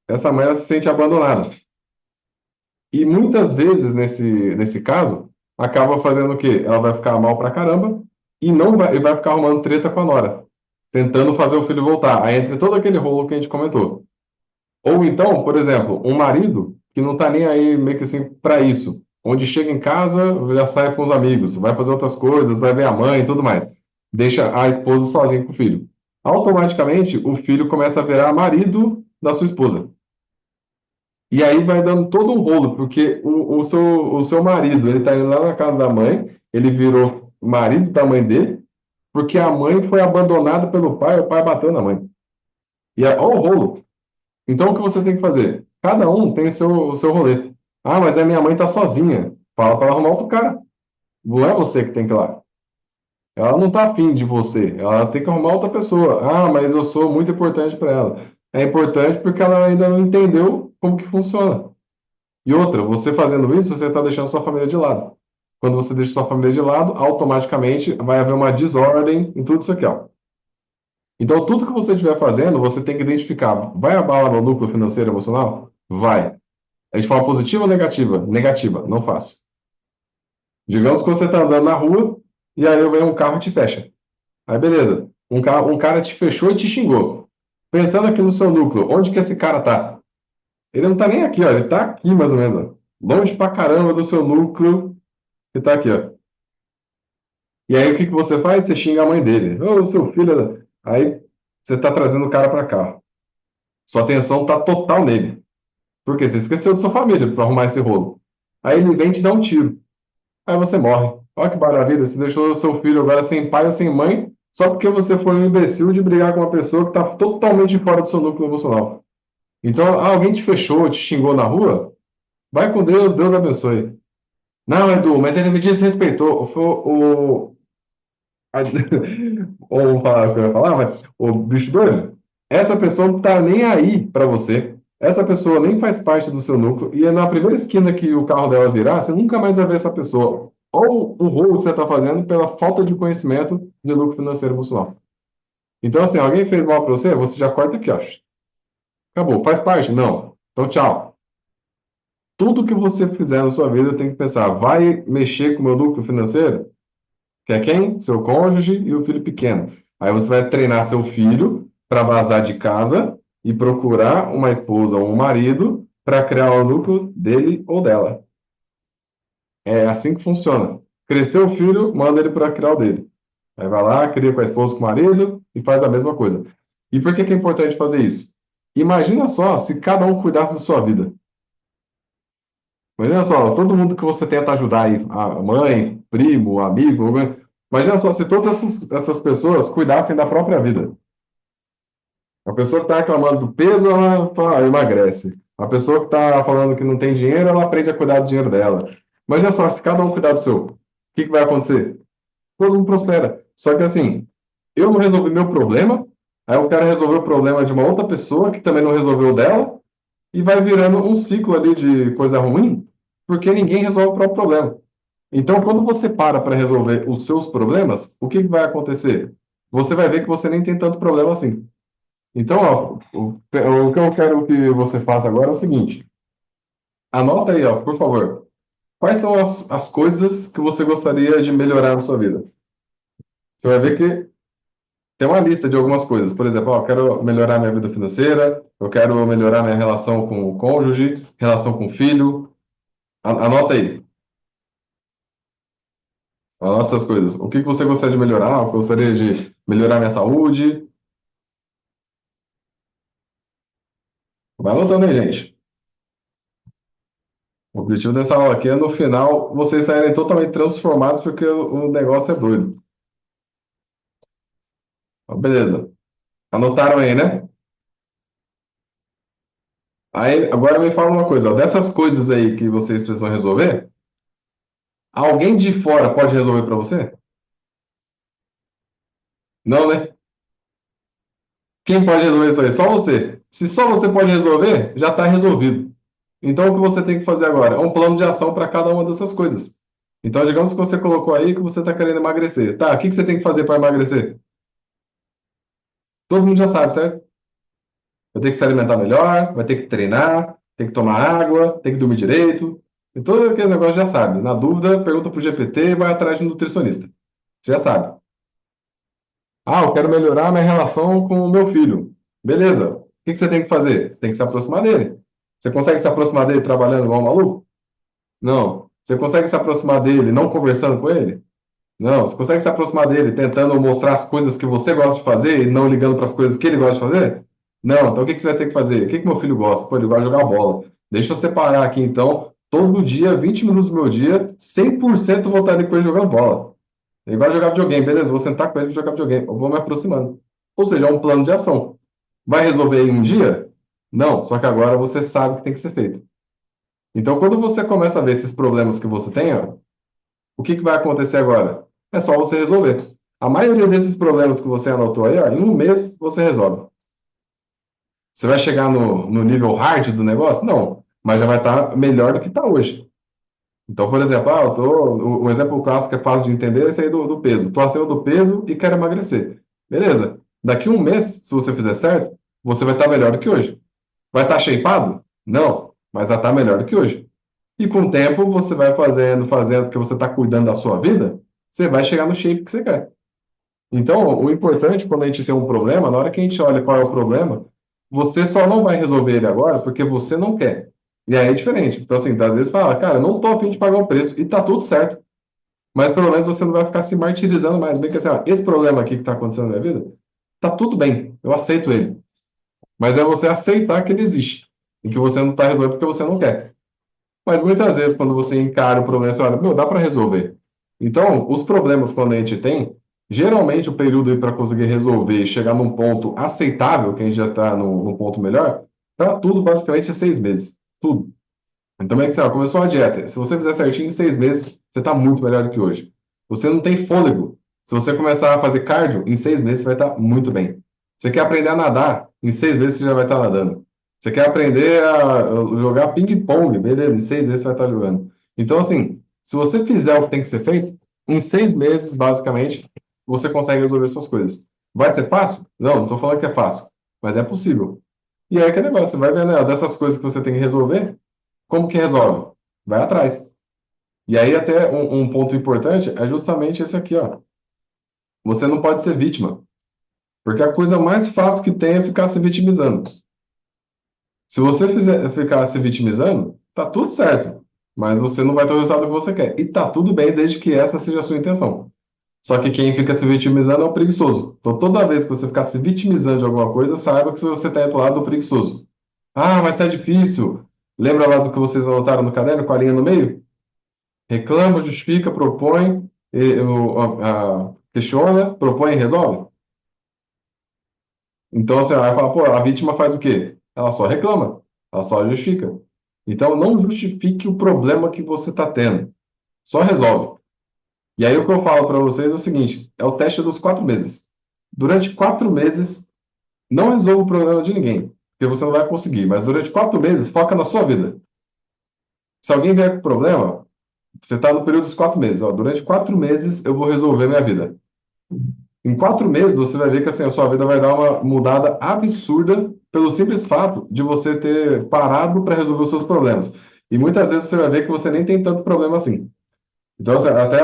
essa mãe ela se sente abandonada. E muitas vezes, nesse caso, acaba fazendo o quê? Ela vai ficar mal pra caramba e não vai, e vai ficar arrumando treta com a nora, tentando fazer o filho voltar. Aí entra todo aquele rolo que a gente comentou. Ou então, por exemplo, um marido que não tá nem aí meio que assim para isso. Onde chega em casa, já sai com os amigos, vai fazer outras coisas, vai ver a mãe e tudo mais. Deixa a esposa sozinha com o filho. Automaticamente, o filho começa a virar marido da sua esposa. E aí vai dando todo um rolo, porque o seu marido, ele tá indo lá na casa da mãe, ele virou marido da mãe dele, porque a mãe foi abandonada pelo pai, o pai bateu na mãe. E é ó o rolo. Então, o que você tem que fazer? Cada um tem o seu rolê. Ah, mas a minha mãe tá sozinha. Fala para ela arrumar outro cara. Não é você que tem que ir lá. Ela não tá afim de você. Ela tem que arrumar outra pessoa. Ah, mas eu sou muito importante para ela. É importante porque ela ainda não entendeu como que funciona. E outra, você fazendo isso, você está deixando sua família de lado. Quando você deixa sua família de lado, automaticamente vai haver uma desordem em tudo isso aqui, ó. Então, tudo que você estiver fazendo, você tem que identificar. Vai abalar meu núcleo financeiro e emocional? Vai. A gente fala positiva ou negativa? Negativa, não faço. Digamos que você está andando na rua e aí vem um carro e te fecha. Aí, beleza. Um cara te fechou e te xingou. Pensando aqui no seu núcleo, onde que esse cara tá? Ele não tá nem aqui, ó. Ele tá aqui, mais ou menos, ó. Longe pra caramba do seu núcleo, que tá aqui, ó. E aí, o que que você faz? Você xinga a mãe dele. Ô, seu filho. Aí, você tá trazendo o cara pra cá. Sua atenção tá total nele. Por quê? Você esqueceu de sua família para arrumar esse rolo. Aí ele vem te dar um tiro. Aí você morre. Olha que maravilha, você deixou o seu filho agora sem pai ou sem mãe, só porque você foi um imbecil de brigar com uma pessoa que está totalmente fora do seu núcleo emocional. Então, alguém te fechou, te xingou na rua? Vai com Deus, Deus abençoe. Não, Edu, mas ele me desrespeitou. A- ou vou falar o que eu ia falar, mas o bicho doido, essa pessoa não tá nem aí para você. Essa pessoa nem faz parte do seu núcleo. E é na primeira esquina que o carro dela virar, você nunca mais vai ver essa pessoa. Ou o rolo que você está fazendo pela falta de conhecimento de lucro financeiro emocional. Então, assim, alguém fez mal para você, você já corta aqui, ó. Acabou. Faz parte? Não. Então, tchau. Tudo que você fizer na sua vida tem que pensar, vai mexer com o meu lucro financeiro? Que é quem? Seu cônjuge e o filho pequeno. Aí você vai treinar seu filho para vazar de casa e procurar uma esposa ou um marido para criar o núcleo dele ou dela. É assim que funciona. Cresceu o filho, manda ele para criar o dele. Aí vai lá, cria com a esposa, com o marido e faz a mesma coisa. E por que que é importante fazer isso? Imagina só se cada um cuidasse da sua vida. Imagina só, todo mundo que você tenta ajudar aí, a mãe, primo, amigo, imagina só se todas essas pessoas cuidassem da própria vida. A pessoa que está reclamando do peso, ela emagrece. A pessoa que está falando que não tem dinheiro, ela aprende a cuidar do dinheiro dela. Imagina só, se cada um cuidar do seu, o que que vai acontecer? Todo mundo prospera. Só que assim, eu não resolvi meu problema, aí eu quero resolver o problema de uma outra pessoa que também não resolveu o dela, e vai virando um ciclo ali de coisa ruim, porque ninguém resolve o próprio problema. Então, quando você para resolver os seus problemas, o que que vai acontecer? Você vai ver que você nem tem tanto problema assim. Então, ó, o que eu quero que você faça agora é o seguinte: anota aí, ó, por favor. Quais são as coisas que você gostaria de melhorar na sua vida? Você vai ver que tem uma lista de algumas coisas. Por exemplo, ó, eu quero melhorar minha vida financeira, eu quero melhorar minha relação com o cônjuge, relação com o filho. Anota aí. Anota essas coisas. O que que você gostaria de melhorar? Eu gostaria de melhorar minha saúde. Vai anotando aí, gente. O objetivo dessa aula aqui é, no final, vocês saírem totalmente transformados, porque o negócio é doido. Então, beleza. Anotaram aí, né? Aí, agora me fala uma coisa, ó. Dessas coisas aí que vocês precisam resolver, alguém de fora pode resolver para você? Não, né? Quem pode resolver isso aí? Só você. Se só você pode resolver, já está resolvido. Então, o que você tem que fazer agora? É um plano de ação para cada uma dessas coisas. Então, digamos que você colocou aí que você está querendo emagrecer. Tá, o que que você tem que fazer para emagrecer? Todo mundo já sabe, certo? Vai ter que se alimentar melhor, vai ter que treinar, tem que tomar água, tem que dormir direito. E todo aquele negócio já sabe. Na dúvida, pergunta para o GPT e vai atrás de um nutricionista. Você já sabe. Ah, eu quero melhorar minha relação com o meu filho. Beleza. O que que você tem que fazer? Você tem que se aproximar dele. Você consegue se aproximar dele trabalhando igual um maluco? Não. Você consegue se aproximar dele não conversando com ele? Não. Você consegue se aproximar dele tentando mostrar as coisas que você gosta de fazer e não ligando para as coisas que ele gosta de fazer? Não. Então o que que você vai ter que fazer? O que que meu filho gosta? Pô, ele gosta de jogar bola. Deixa eu separar aqui então, todo dia, 20 minutos do meu dia, 100% voltar com ele jogando bola. Ele gosta de jogar videogame, beleza? Vou sentar com ele e jogar videogame. Eu vou me aproximando. Ou seja, é um plano de ação. Vai resolver em um dia? Não, só que agora você sabe o que tem que ser feito. Então, quando você começa a ver esses problemas que você tem, ó, o que que vai acontecer agora? É só você resolver. A maioria desses problemas que você anotou aí, ó, em um mês você resolve. Você vai chegar no nível hard do negócio? Não, mas já vai estar melhor do que está hoje. Então, por exemplo, o exemplo clássico que é fácil de entender é esse aí do peso. Estou acima do peso e quero emagrecer. Beleza. Daqui um mês, se você fizer certo, você vai estar melhor do que hoje. Vai estar shapeado? Não, mas vai estar melhor do que hoje. E com o tempo, você vai fazendo, porque você está cuidando da sua vida, você vai chegar no shape que você quer. Então, o importante quando a gente tem um problema, na hora que a gente olha qual é o problema, você só não vai resolver ele agora porque você não quer. E aí é diferente. Então, assim, às vezes fala, cara, eu não tô a fim de pagar o preço, e tá tudo certo. Mas pelo menos você não vai ficar se martirizando mais. Bem que assim, ó, esse problema aqui que está acontecendo na minha vida, tá tudo bem, eu aceito ele. Mas é você aceitar que ele existe. E que você não está resolvendo porque você não quer. Mas muitas vezes, quando você encara o problema, você olha, meu, dá para resolver. Então, os problemas, quando a gente tem, geralmente o período para conseguir resolver e chegar num ponto aceitável, que a gente já está no ponto melhor, para tudo basicamente é 6 meses. Tudo. Então, é que você ó, começou a dieta. Se você fizer certinho em 6 meses, você está muito melhor do que hoje. Você não tem fôlego. Se você começar a fazer cardio, em 6 meses você vai estar muito bem. Você quer aprender a nadar, em 6 meses você já vai estar nadando. Você quer aprender a jogar ping-pong, beleza, em 6 meses você vai estar jogando. Então, assim, se você fizer o que tem que ser feito, em 6 meses, basicamente, você consegue resolver suas coisas. Vai ser fácil? Não estou falando que é fácil, mas é possível. E aí, que negócio, você vai vendo, né, dessas coisas que você tem que resolver, como que resolve? Vai atrás. E aí, até um ponto importante é justamente esse aqui, ó. Você não pode ser vítima, porque a coisa mais fácil que tem é ficar se vitimizando. Se você ficar se vitimizando, tá tudo certo, mas você não vai ter o resultado que você quer. E tá tudo bem, desde que essa seja a sua intenção. Só que quem fica se vitimizando é o preguiçoso. Então, toda vez que você ficar se vitimizando de alguma coisa, saiba que você está do lado do preguiçoso. Ah, mas tá difícil. Lembra lá do que vocês anotaram no caderno, com a linha no meio? Reclama, justifica, propõe, questiona, propõe e resolve. Então, você vai falar, pô, a vítima faz o quê? Ela só reclama, ela só justifica. Então, não justifique o problema que você está tendo, só resolve. E aí, o que eu falo para vocês é o seguinte: é o teste dos 4 meses. Durante 4 meses, não resolva o problema de ninguém, porque você não vai conseguir, mas durante 4 meses, foca na sua vida. Se alguém vier com problema, você está no período dos 4 meses. Ó, durante 4 meses, eu vou resolver minha vida. Em 4 meses, você vai ver que assim, a sua vida vai dar uma mudada absurda pelo simples fato de você ter parado para resolver os seus problemas. E muitas vezes você vai ver que você nem tem tanto problema assim. Então, assim, até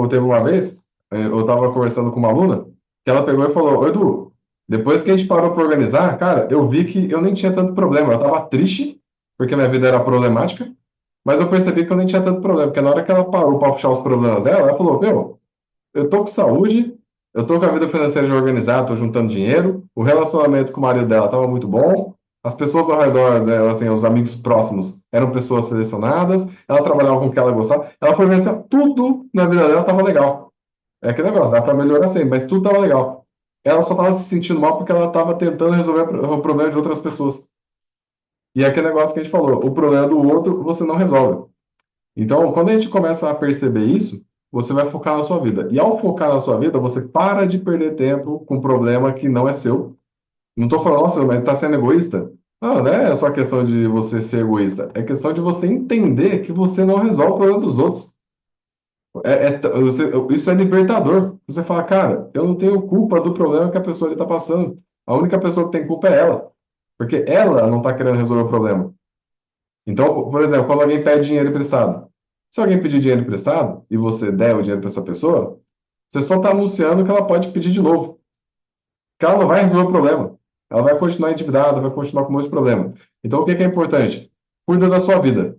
teve uma vez, eu estava conversando com uma aluna, que ela pegou e falou: "Ô, Edu, depois que a gente parou para organizar, cara, eu vi que eu nem tinha tanto problema. Eu estava triste, porque minha vida era problemática, mas eu percebi que eu nem tinha tanto problema, porque na hora que ela parou para puxar os problemas dela, ela falou: Meu, eu tô com saúde, eu tô com a vida financeira já organizada, tô juntando dinheiro, o relacionamento com o marido dela estava muito bom, as pessoas ao redor dela, assim, os amigos próximos, eram pessoas selecionadas, ela trabalhava com o que ela gostava, ela foi ver se tudo na vida dela estava legal. É aquele negócio, dá para melhorar sempre, mas tudo estava legal. Ela só estava se sentindo mal porque ela estava tentando resolver o problema de outras pessoas. E é aquele negócio que a gente falou, o problema do outro você não resolve. Então, quando a gente começa a perceber isso, você vai focar na sua vida. E ao focar na sua vida, você para de perder tempo com um problema que não é seu. Não estou falando, nossa, mas está sendo egoísta? Não, não é só questão de você ser egoísta. É questão de você entender que você não resolve o problema dos outros. Isso é libertador. Você fala, cara, eu não tenho culpa do problema que a pessoa está passando. A única pessoa que tem culpa é ela. Porque ela não está querendo resolver o problema. Então, por exemplo, quando alguém pede dinheiro emprestado, se alguém pedir dinheiro emprestado e você der o dinheiro para essa pessoa, você só está anunciando que ela pode pedir de novo, que ela não vai resolver o problema. Ela vai continuar endividada, vai continuar com muitos problemas. Então, o que que é importante? cuida da sua vida.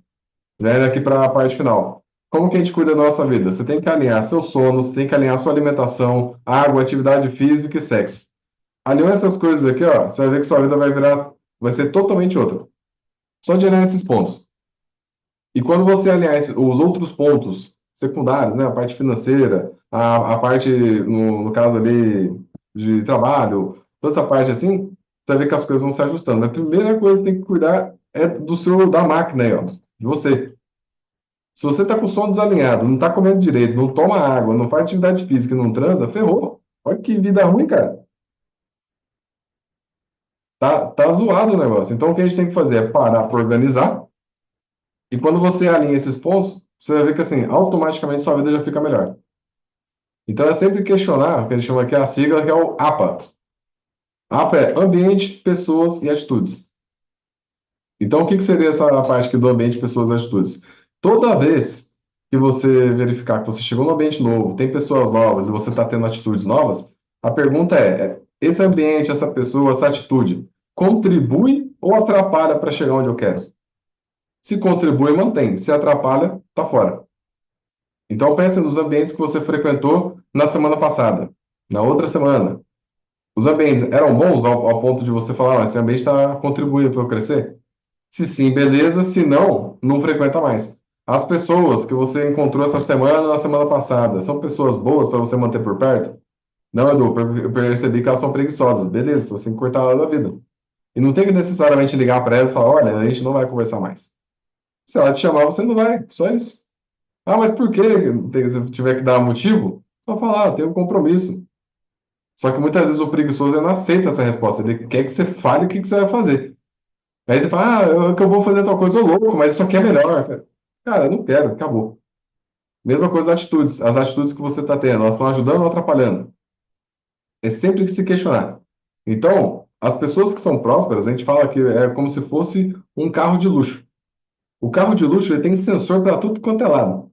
Já indo aqui para a parte final. Como que a gente cuida da nossa vida? Você tem que alinhar seu sono, você tem que alinhar sua alimentação, água, atividade física e sexo. Alinhou essas coisas aqui, ó, você vai ver que sua vida vai ser totalmente outra. Só de alinhar esses pontos. E quando você alinhar os outros pontos secundários, né, a parte financeira, a parte, no caso ali, de trabalho, toda essa parte assim, você vai ver que as coisas vão se ajustando. Mas a primeira coisa que tem que cuidar é da máquina aí, ó, de você. Se você está com o sono desalinhado, não está comendo direito, não toma água, não faz atividade física, e não transa, ferrou. Olha que vida ruim, cara. Tá zoado o negócio. Então, o que a gente tem que fazer é parar para organizar. E quando você alinha esses pontos, você vai ver que, assim, automaticamente sua vida já fica melhor. Então, é sempre questionar, o que a gente chama aqui a sigla, que é o APA. APA é ambiente, pessoas e atitudes. Então, o que que seria essa parte aqui do ambiente, pessoas e atitudes? Toda vez que você verificar que você chegou num ambiente novo, tem pessoas novas e você está tendo atitudes novas, a pergunta esse ambiente, essa pessoa, essa atitude, contribui ou atrapalha para chegar onde eu quero? Se contribui, mantém. Se atrapalha, tá fora. Então, pense nos ambientes que você frequentou na semana passada, na outra semana. Os ambientes eram bons ao ponto de você falar, esse ambiente está contribuindo para eu crescer? Se sim, beleza. Se não, não frequenta mais. As pessoas que você encontrou essa semana, na semana passada, são pessoas boas para você manter por perto? Não, Edu, eu percebi que elas são preguiçosas. Beleza, você tem que cortar ela da vida. E não tem que necessariamente ligar para elas e falar, olha, a gente não vai conversar mais. Se ela te chamar, você não vai. Só isso. Ah, mas por quê? Se tiver que dar motivo, só falar, tem um compromisso. Só que muitas vezes o preguiçoso ele não aceita essa resposta. Ele quer que você fale o que que você vai fazer. Aí você fala, que eu vou fazer tal coisa, ô louco, mas isso aqui é melhor. Cara, eu não quero, acabou. Mesma coisa as atitudes. As atitudes que você está tendo, elas estão ajudando ou atrapalhando? É sempre que se questionar. Então, as pessoas que são prósperas, a gente fala que é como se fosse um carro de luxo. O carro de luxo ele tem sensor para tudo quanto é lado.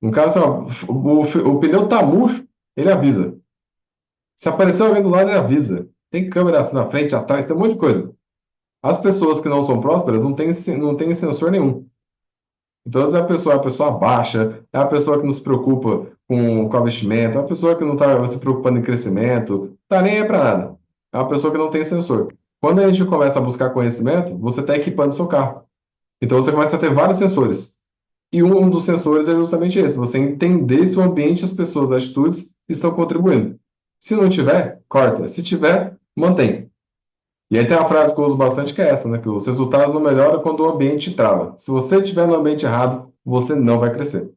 No caso, ó, o pneu tá murcho, ele avisa. Se aparecer alguém do lado, ele avisa. Tem câmera na frente, atrás, tem um monte de coisa. As pessoas que não são prósperas não têm sensor nenhum. Então, se é a pessoa baixa, é a pessoa que não se preocupa com a vestimenta, é a pessoa que não está se preocupando em crescimento, tá nem aí para nada. É uma pessoa que não tem sensor. Quando a gente começa a buscar conhecimento, você está equipando seu carro. Então, você começa a ter vários sensores. E um dos sensores é justamente esse, você entender se o ambiente, as pessoas, as atitudes estão contribuindo. Se não tiver, corta. Se tiver, mantém. E aí tem uma frase que eu uso bastante que é essa, né? Que os resultados não melhoram quando o ambiente trava. Se você estiver no ambiente errado, você não vai crescer,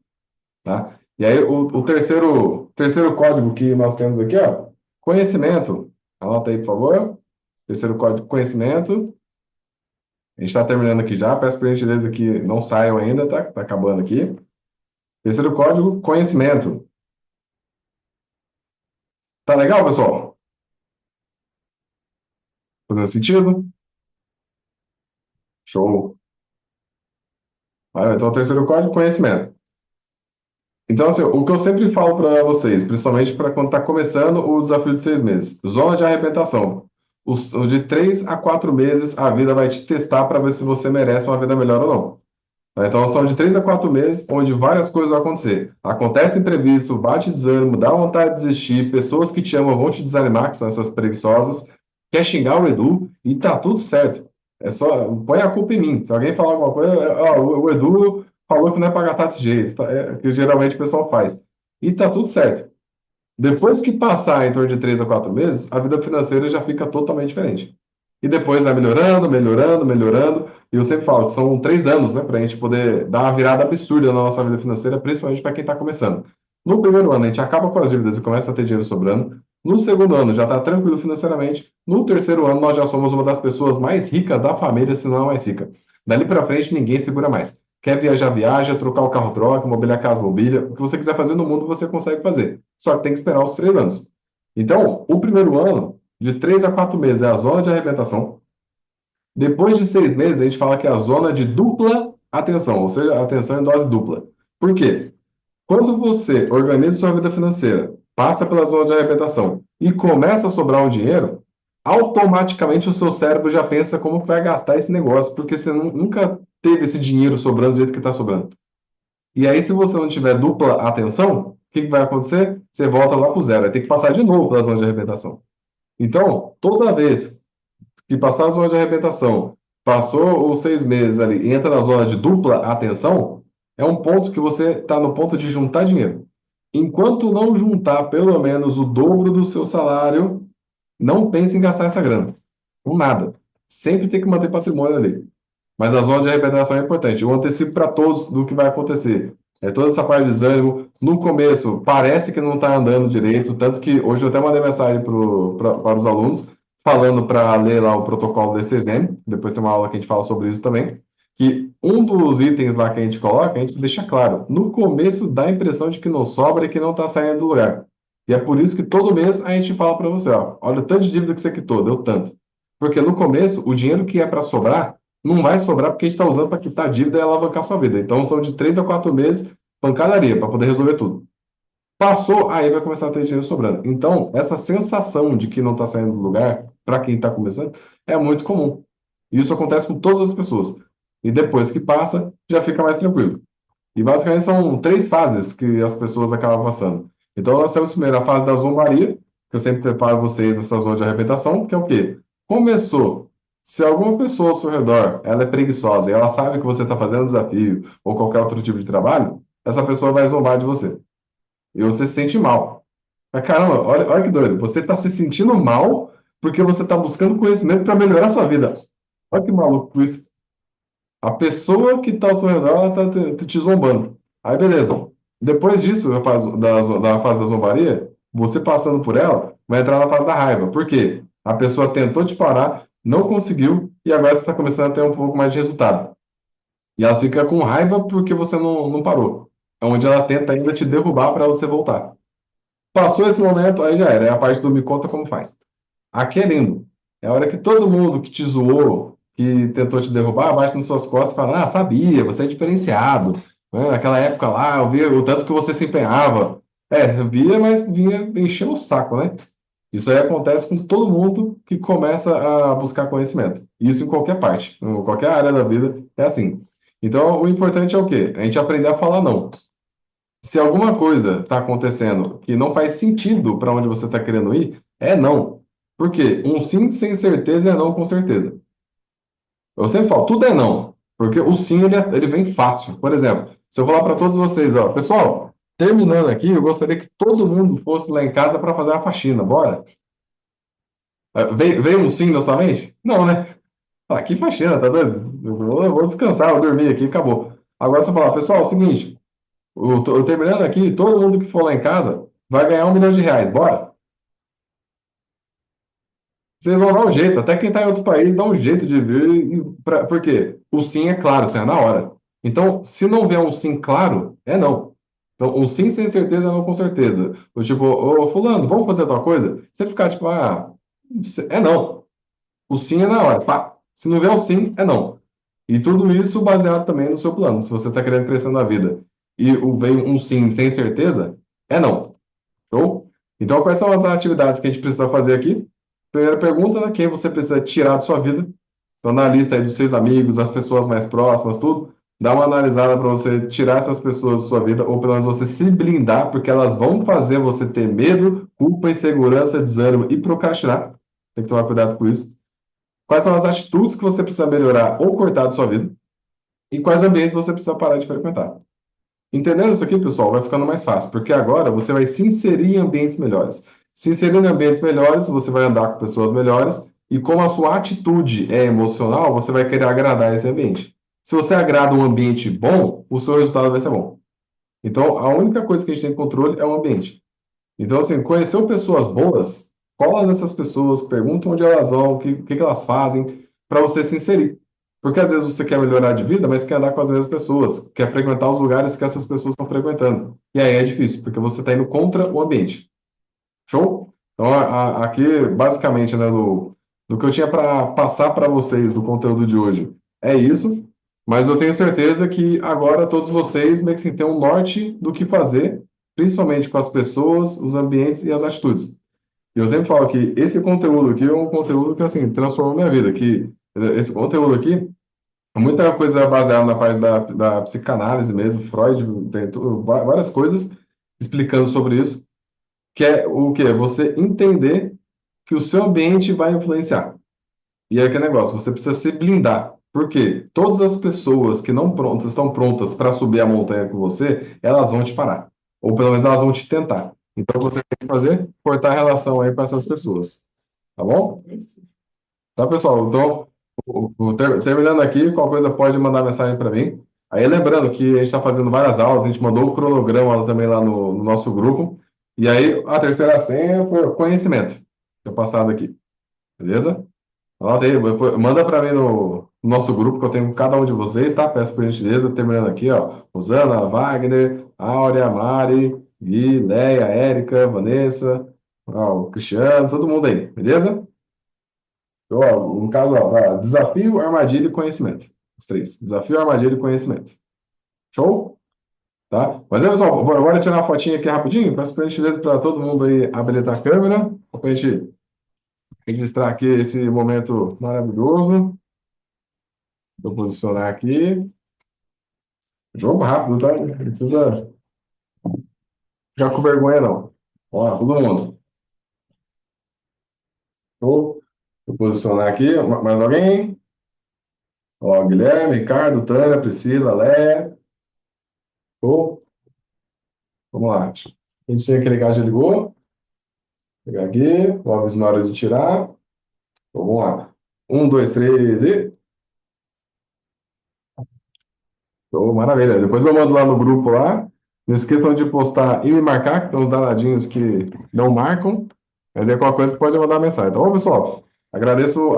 tá? E aí o terceiro código que nós temos aqui, ó, conhecimento. Anota aí, por favor. Terceiro código, conhecimento. A gente está terminando aqui já. Peço por gentileza que não saiam ainda, tá? Tá acabando aqui. Terceiro código, conhecimento. Tá legal, pessoal? Fazendo sentido? Show. Então, o terceiro código, conhecimento. Então, assim, o que eu sempre falo para vocês, principalmente para quando está começando o desafio de 6 meses, zona de arrebentação. Os de 3 a 4 meses, a vida vai te testar para ver se você merece uma vida melhor ou não. Tá? Então, são de 3 a 4 meses, onde várias coisas vão acontecer. Acontece imprevisto, bate desânimo, dá vontade de desistir, pessoas que te amam vão te desanimar, que são essas preguiçosas, quer xingar o Edu, e tá tudo certo. É só, põe a culpa em mim. Se alguém falar alguma coisa, ó, o Edu falou que não é para gastar desse jeito, tá? Que geralmente o pessoal faz. E tá tudo certo. Depois que passar em torno de 3 a 4 meses, a vida financeira já fica totalmente diferente. E depois vai melhorando, melhorando, melhorando. E eu sempre falo que são 3 anos, né, para a gente poder dar uma virada absurda na nossa vida financeira, principalmente para quem está começando. No primeiro ano, a gente acaba com as dívidas e começa a ter dinheiro sobrando. No segundo ano, já está tranquilo financeiramente. No terceiro ano, nós já somos uma das pessoas mais ricas da família, se não a mais rica. Dali para frente, ninguém segura mais. Quer viajar, viaja, trocar o carro, troca, mobiliar a casa, mobília. O que você quiser fazer no mundo, você consegue fazer. Só que tem que esperar os 3 anos. Então, o primeiro ano, de 3 a 4 meses, é a zona de arrebentação. Depois de 6 meses, a gente fala que é a zona de dupla atenção, ou seja, atenção em dose dupla. Por quê? Quando você organiza sua vida financeira, passa pela zona de arrebentação e começa a sobrar um dinheiro, automaticamente o seu cérebro já pensa como que vai gastar esse negócio, porque você nunca teve esse dinheiro sobrando do jeito que está sobrando. E aí, se você não tiver dupla atenção, o que que vai acontecer? Você volta lá para o zero, vai ter que passar de novo pela zona de arrebentação. Então, toda vez que passar a zona de arrebentação, passou os 6 meses ali e entra na zona de dupla atenção, é um ponto que você está no ponto de juntar dinheiro. Enquanto não juntar pelo menos o dobro do seu salário, não pense em gastar essa grana. Com nada. Sempre tem que manter patrimônio ali. Mas a zona de arrebentação é importante. Eu antecipo para todos do que vai acontecer. É toda essa parte de desânimo. No começo, parece que não está andando direito. Tanto que hoje eu até mandei mensagem para os alunos, falando para ler lá o protocolo do CESM. Depois tem uma aula que a gente fala sobre isso também. Que um dos itens lá que a gente coloca, a gente deixa claro. No começo dá a impressão de que não sobra e que não está saindo do lugar. E é por isso que todo mês a gente fala para você, ó, olha o tanto de dívida que você quitou, deu tanto. Porque no começo, o dinheiro que é para sobrar não vai sobrar porque a gente está usando para quitar a dívida e alavancar sua vida. Então, são de 3 a 4 meses pancadaria para poder resolver tudo. Passou, aí vai começar a ter dinheiro sobrando. Então, essa sensação de que não está saindo do lugar, para quem está começando, é muito comum. Isso acontece com todas as pessoas. E depois que passa, já fica mais tranquilo. E basicamente são 3 fases que as pessoas acabam passando. Então, nós temos primeiro a fase da zombaria, que eu sempre preparo vocês nessa zona de arrebentação, que é o quê? Começou. Se alguma pessoa ao seu redor, ela é preguiçosa e ela sabe que você está fazendo um desafio ou qualquer outro tipo de trabalho, essa pessoa vai zombar de você. E você se sente mal. Mas caramba, olha que doido. Você está se sentindo mal porque você está buscando conhecimento para melhorar a sua vida. Olha que maluco isso. A pessoa que está ao seu redor, ela está te zombando. Aí, beleza. Depois disso, da fase da zombaria, você passando por ela, vai entrar na fase da raiva. Por quê? A pessoa tentou te parar, não conseguiu, e agora você está começando a ter um pouco mais de resultado. E ela fica com raiva porque você não parou. É onde ela tenta ainda te derrubar para você voltar. Passou esse momento, aí já era. É a parte do me conta como faz. Aqui é lindo. É a hora que todo mundo que te zoou, que tentou te derrubar, bate nas suas costas e fala: Ah, sabia, você é diferenciado. Naquela época lá, eu via o tanto que você se empenhava. É, eu via, mas vinha encher o saco, né? Isso aí acontece com todo mundo que começa a buscar conhecimento. Isso em qualquer parte, em qualquer área da vida, é assim. Então, o importante é o quê? A gente aprender a falar não. Se alguma coisa está acontecendo que não faz sentido para onde você está querendo ir, é não. Por quê? Um sim sem certeza é não com certeza. Eu sempre falo, tudo é não. Porque o sim, ele vem fácil. Por exemplo, se eu falar para todos vocês, ó, pessoal, terminando aqui, eu gostaria que todo mundo fosse lá em casa para fazer uma faxina, bora? Veio um sim na sua mente? Não, né? Ah, que faxina, tá doido? Eu vou descansar, vou dormir aqui, acabou. Agora, se eu falar, pessoal, é o seguinte, eu terminando aqui, todo mundo que for lá em casa vai ganhar R$ 1 milhão, bora? Vocês vão dar um jeito, até quem está em outro país dá um jeito de vir, por quê? O sim é claro, assim, é na hora. Então, se não vier um sim claro, é não. Então, um sim sem certeza é não com certeza. O tipo, ô fulano, vamos fazer tal coisa? Você ficar tipo, ah, é não. O sim é na hora, pá. Se não vier o sim, é não. E tudo isso baseado também no seu plano. Se você está querendo crescer na vida e veio um sim sem certeza, é não. Show? Então, quais são as atividades que a gente precisa fazer aqui? Primeira pergunta, né? Quem você precisa tirar da sua vida? Então, na lista aí dos seus amigos, as pessoas mais próximas, tudo, dá uma analisada para você tirar essas pessoas da sua vida, ou pelo menos você se blindar, porque elas vão fazer você ter medo, culpa, insegurança, desânimo e procrastinar. Tem que tomar cuidado com isso. Quais são as atitudes que você precisa melhorar ou cortar da sua vida? E quais ambientes você precisa parar de frequentar? Entendendo isso aqui, pessoal, vai ficando mais fácil, porque agora você vai se inserir em ambientes melhores. Se inserir em ambientes melhores, você vai andar com pessoas melhores, e como a sua atitude é emocional, você vai querer agradar esse ambiente. Se você agrada um ambiente bom, o seu resultado vai ser bom. Então, a única coisa que a gente tem controle é o ambiente. Então, assim, conheceu pessoas boas, cola nessas pessoas, pergunta onde elas vão, o que elas fazem, para você se inserir. Porque às vezes você quer melhorar de vida, mas quer andar com as mesmas pessoas, quer frequentar os lugares que essas pessoas estão frequentando. E aí é difícil, porque você está indo contra o ambiente. Show? Então, aqui, basicamente, né, do que eu tinha para passar para vocês do conteúdo de hoje, é isso. Mas eu tenho certeza que agora todos vocês meio que assim, têm um norte do que fazer, principalmente com as pessoas, os ambientes e as atitudes. E eu sempre falo que esse conteúdo aqui é um conteúdo que, assim, transformou minha vida, que esse conteúdo aqui é muita coisa baseada na parte da psicanálise mesmo, Freud tem várias coisas explicando sobre isso, que é o quê? Você entender que o seu ambiente vai influenciar. E é aquele negócio, você precisa se blindar. Por quê? Todas as pessoas que não prontas, estão prontas para subir a montanha com você, elas vão te parar. Ou pelo menos elas vão te tentar. Então, o que você tem que fazer? Cortar a relação aí com essas pessoas. Tá bom? Tá, pessoal? Então, terminando aqui, qualquer coisa pode mandar mensagem para mim. Aí, lembrando que a gente está fazendo várias aulas, a gente mandou o cronograma também lá no nosso grupo. E aí, a terceira senha foi o conhecimento. Estou passado aqui. Beleza? Anota aí, manda para mim no nosso grupo, que eu tenho com cada um de vocês, tá? Peço por gentileza, terminando aqui, ó. Rosana, Wagner, Áurea, Mari, Gui, Leia, Érica, Vanessa, ó, o Cristiano, todo mundo aí, beleza? Então, ó, no caso, ó, desafio, armadilha e conhecimento. Os três. Desafio, armadilha e conhecimento. Show? Tá? Mas aí, pessoal, bora tirar uma fotinha aqui rapidinho. Peço por gentileza para todo mundo aí habilitar a câmera, para a gente registrar aqui esse momento maravilhoso. Vou posicionar aqui. Jogo rápido, tá? Não precisa ficar com vergonha, não. Ó, todo mundo. Vou posicionar aqui. Mais alguém? Ó, Guilherme, Ricardo, Tânia, Priscila, Léa. Show. Vamos lá. A gente tem aquele gás já ligou. Vou pegar aqui. Vou avisar na hora de tirar. Então, vamos lá. Um, dois, três e. Show, maravilha. Depois eu mando lá no grupo lá. Não esqueçam de postar e me marcar, que tem uns danadinhos que não marcam. Mas aí qualquer coisa pode mandar mensagem. Então, bom, pessoal, agradeço.